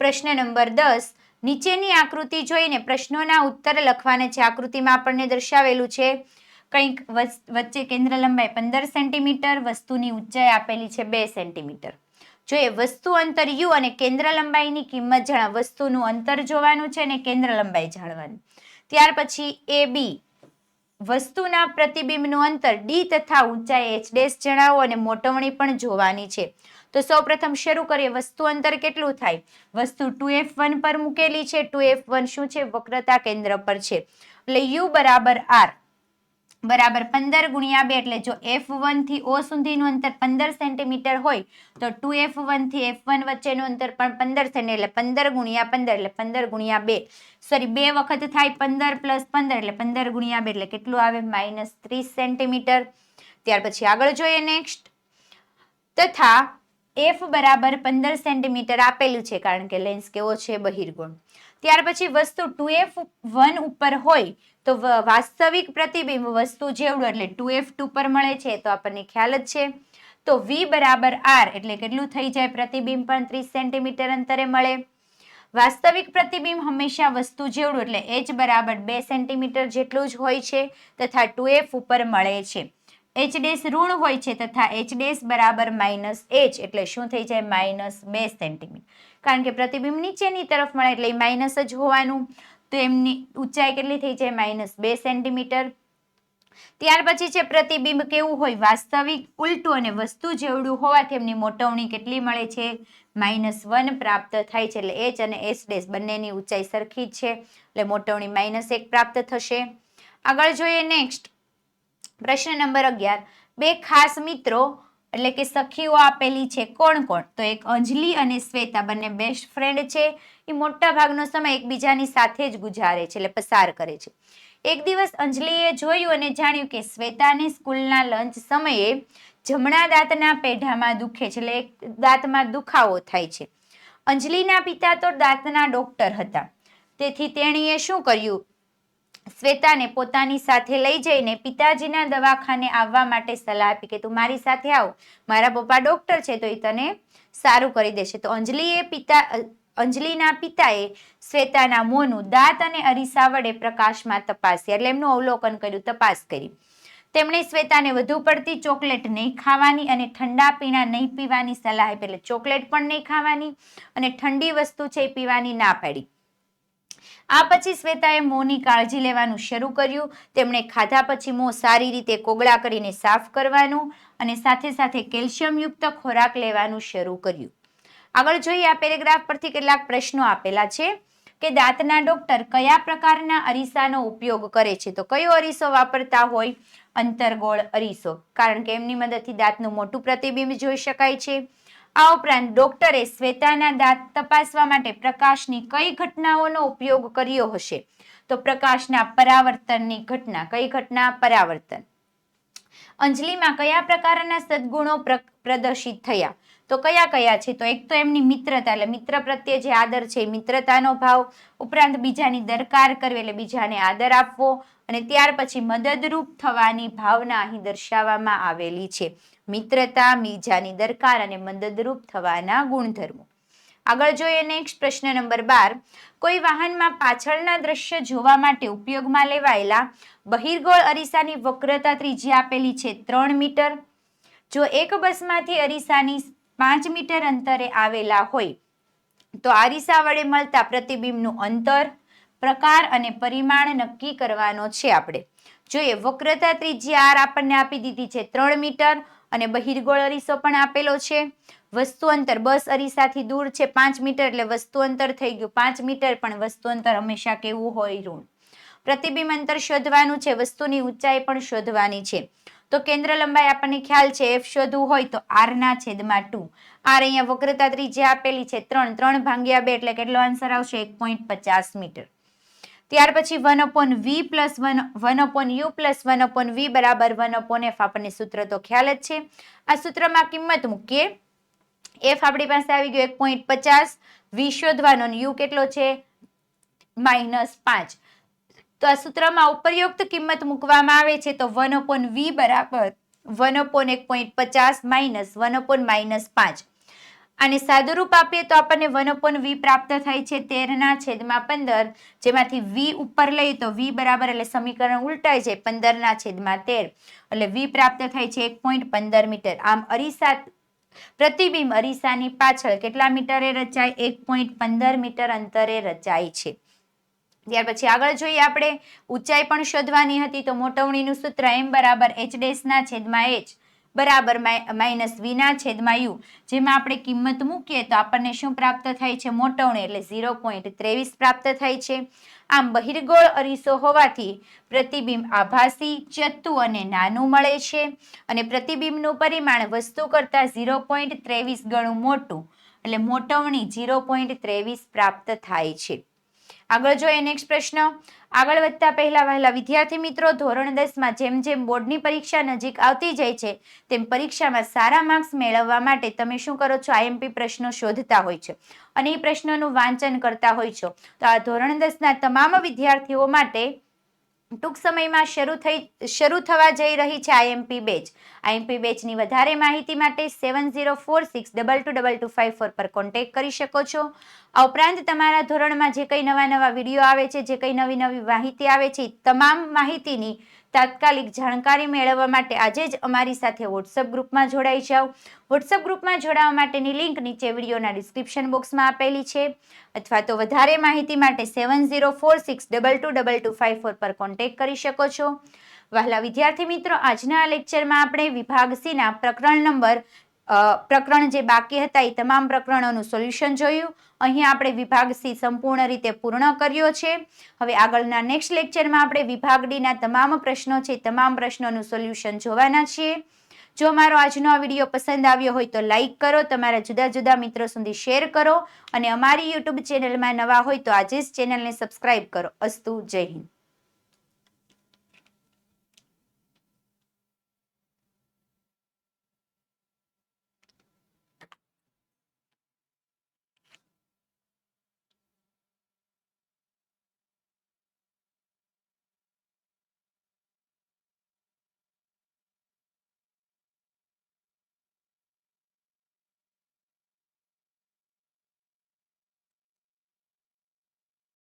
પ્રશ્ન નંબર 10. નીચેની આકૃતિ જોઈને પ્રશ્નોના ઉત્તર લખવાના છે. આકૃતિમાં આપણને દર્શાવેલું છે કંઈક વચ્ચે કેન્દ્ર લંબાઈ 15 સેન્ટીમીટર, વસ્તુની ઊંચાઈ આપેલી છે 2 સેન્ટીમીટર. જોઈએ વસ્તુ અંતર u અને કેન્દ્ર લંબાઈની કિંમત જાણો. વસ્તુનું અંતર જોવાનું છે અને કેન્દ્ર લંબાઈ જાણવાની. ત્યાર પછી AB વસ્તુના પ્રતિબિંબનું અંતર d તથા ઊંચાઈ h' જણાવો અને મોટવણી પણ જોવાની છે. તો સૌપ્રથમ શરૂ કરીએ. વસ્તુ અંતર કેટલું થાય? વસ્તુ 2f1 પર મૂકેલી છે. 2f1 શું છે? વક્રતા કેન્દ્ર પર છે. એટલે u બરાબર r બરાબર 15 ગુણ્યા 2, એટલે જો f1 થી o સુધીનું અંતર 15 સેન્ટીમીટર હોય તો 2f1 થી f1 વચ્ચેનું અંતર પણ 15 સેન્ટીમીટર, એટલે 15 ગુણ્યા 15 એટલે 15 ગુણ્યા 2. સોરી, 2 વખત થાય 15 + 15 એટલે 15 ગુણ્યા 2 એટલે કેટલું આવે? -30 સેન્ટીમીટર. ત્યાર પછી આગળ જોઈએ. નેક્સ્ટ તથા f બરાબર 15 સેન્ટીમીટર આપેલું છે, કારણ કે લેન્સ કેવો છે? બહિર્ગોળ. ત્યાર પછી વસ્તુ 2f1 ઉપર હોય તો વાસ્તવિક પ્રતિબિંબ વસ્તુ જેવડું, એટલે 2f2 પર મળે છે, તો આપણને ખ્યાલ જ છે. તો v બરાબર r એટલે કેટલું થઈ જાય? પ્રતિબિંબ પણ 30 સેન્ટીમીટર અંતરે મળે. વાસ્તવિક પ્રતિબિંબ હંમેશા વસ્તુ જેવડું, એટલે h બરાબર 2 સેન્ટીમીટર જેટલું જ હોય છે તથા 2f ઉપર મળે છે. h' ઋણ હોય છે તથા h' બરાબર -h એટલે શું થઈ જાય? -2 સેન્ટીમીટર. કારણ કે પ્રતિબિંબ નીચેની તરફ મળે એટલે માઇનસ જ હોવાનું. તો એમની ઊંચાઈ કેટલી થઈ જાય? -2 સેન્ટીમીટર. ત્યાર પછી છે પ્રતિબિંબ કેવું હોય? વાસ્તવિક, ઉલટું અને વસ્તુ જેવડું હોવાથી એમની મોટવણી કેટલી મળે છે? -1 પ્રાપ્ત થાય છે. એટલે h અને h' બંનેની ઊંચાઈ સરખી જ છે, એટલે મોટવણી -1 પ્રાપ્ત થશે. આગળ જોઈએ. નેક્સ્ટ પ્રશ્ન નંબર 11. બે ખાસ મિત્રો એટલે કે સખીઓ આપેલી છે. કોણ કોણ? તો એક અંજલિ અને શ્વેતા, બંને બેસ્ટ ફ્રેન્ડ છે. એ મોટા ભાગનો સમય એકબીજાની સાથે જ ગુજારે છે, એટલે પસાર કરે છે. એક દિવસ અંજલિએ જોયું અને જાણ્યું કે શ્વેતાને સ્કૂલના લંચ સમયે જમણા દાંતના પેઢામાં દુખે છે, એટલે એક દાંતમાં દુખાવો થાય છે. અંજલિના પિતા તો દાંતના ડોક્ટર હતા, તેથી તેણીએ શું કર્યું? શ્વેતાને પોતાની સાથે લઈ જઈને પિતાજીના દવાખાને આવવા માટે સલાહ આપી કે તું મારી સાથે આવ, મારા પપ્પા ડોક્ટર છે તો એ તને સારું કરી દેશે. તો અંજલિના પિતાએ શ્વેતાના મોંનું દાંત અને અરીસા વડે પ્રકાશમાં તપાસ્યા, એટલે એમનું અવલોકન કર્યું, તપાસ કરી. તેમણે શ્વેતાને વધુ પડતી ચોકલેટ નહીં ખાવાની અને ઠંડા પીણા નહીં પીવાની સલાહ આપી, એટલે ચોકલેટ પણ નહીં ખાવાની અને ઠંડી વસ્તુ છે એ પીવાની ના પાડી. આ પછી શ્વેતાએ મોંની કાળજી લેવાનું શરૂ કર્યું. તેમણે ખાધા પછી મોં સારી રીતે કોગળા કરીને સાફ કરવાનું અને સાથે સાથે કેલ્શિયમયુક્ત ખોરાક લેવાનું શરૂ કર્યું. આગળ જોઈએ. આ પેરેગ્રાફ પરથી કેટલાક પ્રશ્નો આપેલા છે કે દાંતના ડોક્ટર કયા પ્રકારના અરીસાનો ઉપયોગ કરે છે? તો કયો અરીસો વાપરતા હોય? અંતર્ગોળ અરીસો, કારણ કે એમની મદદથી દાંતનું મોટું પ્રતિબિંબ જોઈ શકાય છે. આ ઉપરાંત ડોક્ટરે શ્વેતાના દાંત તપાસવા માટે પ્રકાશની કઈ ઘટનાઓનો ઉપયોગ કર્યો હશે? તો પ્રકાશના પરાવર્તનની ઘટના. કઈ ઘટના? પરાવર્તન. અંજલિમાં કયા પ્રકારના સદ્ગુણો પ્રદર્શિત થયા? તો કયા કયા છે? તો એક તો એમની મિત્રતા, એટલે મિત્ર પ્રત્યે જે આદર છે, મિત્રતાનો ભાવ. ઉપરાંત બીજાની દરકાર કરવી, એટલે બીજાને આદર આપવો. અને ત્યાર પછી મદદરૂપ થવાની ભાવના અહીં દર્શાવવામાં આવેલી છે. મિત્રતા, બીજાની દરકાર અને મદદરૂપ થવાના ગુણધર્મો. આગળ જોઈએ. નેક્સ્ટ પ્રશ્ન નંબર 12. કોઈ વાહનમાં પાછળના દ્રશ્ય જોવા માટે ઉપયોગમાં લેવાયેલા બહિર્ગોળ અરીસાની વક્રતા ત્રિજ્યા આપેલી છે 3 મીટર. જો એક બસમાંથી અરીસાની 5 મીટર અંતરે આવેલા હોય તો અરીસા વડે મળતા પ્રતિબિંબનું અંતર, પ્રકાર અને પરિમાણ નક્કી કરવાનો છે આપણે. જોઈએ વક્રતા ત્રિજ્યા R આપણને આપી દીધી છે 3 મીટર અને બહિર્ગોળ અરીસો પણ આપેલો છે. વસ્તુ અંતર બસ અરીસાથી દૂર છે 5 મીટર એટલે વસ્તુ અંતર થઈ ગયું 5 મીટર, પણ વસ્તુ અંતર હંમેશા કેવું હોય? ઋણ. પ્રતિબિંબ અંતર શોધવાનું છે, વસ્તુની ઊંચાઈ પણ શોધવાની છે. તો કેન્દ્ર લંબાઈ આપણને ખ્યાલ છે f શોધવું હોય તો r/2. r અહીંયા વક્રતા ત્રિજ્યા આપેલી છે 3, 3 ભાગ્યા 2 એટલે કેટલો આન્સર આવશે? 1.50 મીટર. ત્યાર પછી 1/v plus 1/u plus 1/v બરાબર 1/f આપણને સૂત્ર તો ખ્યાલ જ છે. આ સૂત્રમાં કિંમત મૂકીએ. f આપણી પાસે આવી ગયો 1.50, v શોધવાનો અને u કેટલો છે? -5. તો આ સૂત્રમાં ઉપરયુક્ત કિંમત મૂકવામાં આવે છે તો 1/v બરાબર 1/1.50 માઇનસ 1/-5. અને સાદુરૂપ આપીએ તો આપણને 1/v પ્રાપ્ત થાય છે 13/15, જેમાંથી v ઉપર લઈએ તો v બરાબર એટલે સમીકરણ ઉલટાઈ જાય 15/13 એટલે v પ્રાપ્ત થાય છે 1.15 મીટર. આમ પ્રતિબિંબ અરીસાની પાછળ કેટલા મીટરે રચાય? 1.15 મીટર અંતરે રચાય છે. ત્યાર પછી આગળ જોઈએ આપણે ઊંચાઈ પણ શોધવાની હતી તો મોટવણીનું સૂત્ર m બરાબર h' બરાબર -v/u, જેમાં આપણે કિંમત મૂકીએ તો આપણને શું પ્રાપ્ત થાય છે? મોટવણી એટલે 0.23 પ્રાપ્ત થાય છે. આમ બહિર્ગોળ અરીસો હોવાથી પ્રતિબિંબ આભાસી, ચત્તુ અને નાનું મળે છે અને પ્રતિબિંબનું પરિમાણ વસ્તુ કરતા 0.23 ગણું મોટું એટલે મોટવણી 0.23 પ્રાપ્ત થાય છે. આગળ જોઈએ નેક્સ્ટ પ્રશ્ન. આગળ વધતા પહેલા વહેલા વિદ્યાર્થી મિત્રો, ધોરણ 10માં જેમ જેમ બોર્ડની પરીક્ષા નજીક આવતી જાય છે તેમ પરીક્ષામાં સારા માર્ક્સ મેળવવા માટે તમે શું કરો છો? IMP પ્રશ્નો શોધતા હોય છે અને એ પ્રશ્નોનું વાંચન કરતા હોય છો. તો આ ધોરણ 10ના તમામ વિદ્યાર્થીઓ માટે ટૂંક સમયમાં શરૂ થવા જઈ રહી છે IMP બેચ. IMP બેચની વધારે માહિતી માટે 7046222254 પર કોન્ટેક્ટ કરી શકો છો. આ ઉપરાંત તમારા ધોરણમાં જે કંઈ નવા વિડીયો આવે છે, જે કંઈ નવી માહિતી આવે છે, તમામ માહિતીની તાત્કાલિક જાણકારી મેળવવા માટે આજે જ અમારી સાથે વોટ્સઅપ ગ્રુપમાં જોડાઈ જાઓ. વોટ્સઅપ ગ્રુપમાં જોડાવા માટેની લિંક નીચે વિડીયોના ડિસ્ક્રિપ્શન બોક્સમાં આપેલી છે અથવા તો વધારે માહિતી માટે 7046222254 પર કોન્ટેક્ટ કરી શકો છો. વહાલા વિદ્યાર્થી મિત્રો, આજના આ લેક્ચરમાં આપણે વિભાગ C ના પ્રકરણ જે બાકી હતા એ તમામ પ્રકરણોનું સોલ્યુશન જોયું. અહીંયા આપણે વિભાગ C સંપૂર્ણ રીતે પૂર્ણ કર્યો છે. હવે આગળના નેક્સ્ટ લેક્ચરમાં આપણે વિભાગ D ના તમામ પ્રશ્નો છે, તમામ પ્રશ્નોનું સોલ્યુશન જોવાના છીએ. જો મારો આજનો આ વિડીયો પસંદ આવ્યો હોય તો લાઈક કરો, તમારા જુદા જુદા મિત્રો સુધી શેર કરો અને અમારી યુટ્યુબ ચેનલમાં નવા હોય તો આજે જ ચેનલને સબસ્ક્રાઇબ કરો. અસ્તુ. જય હિન્દ.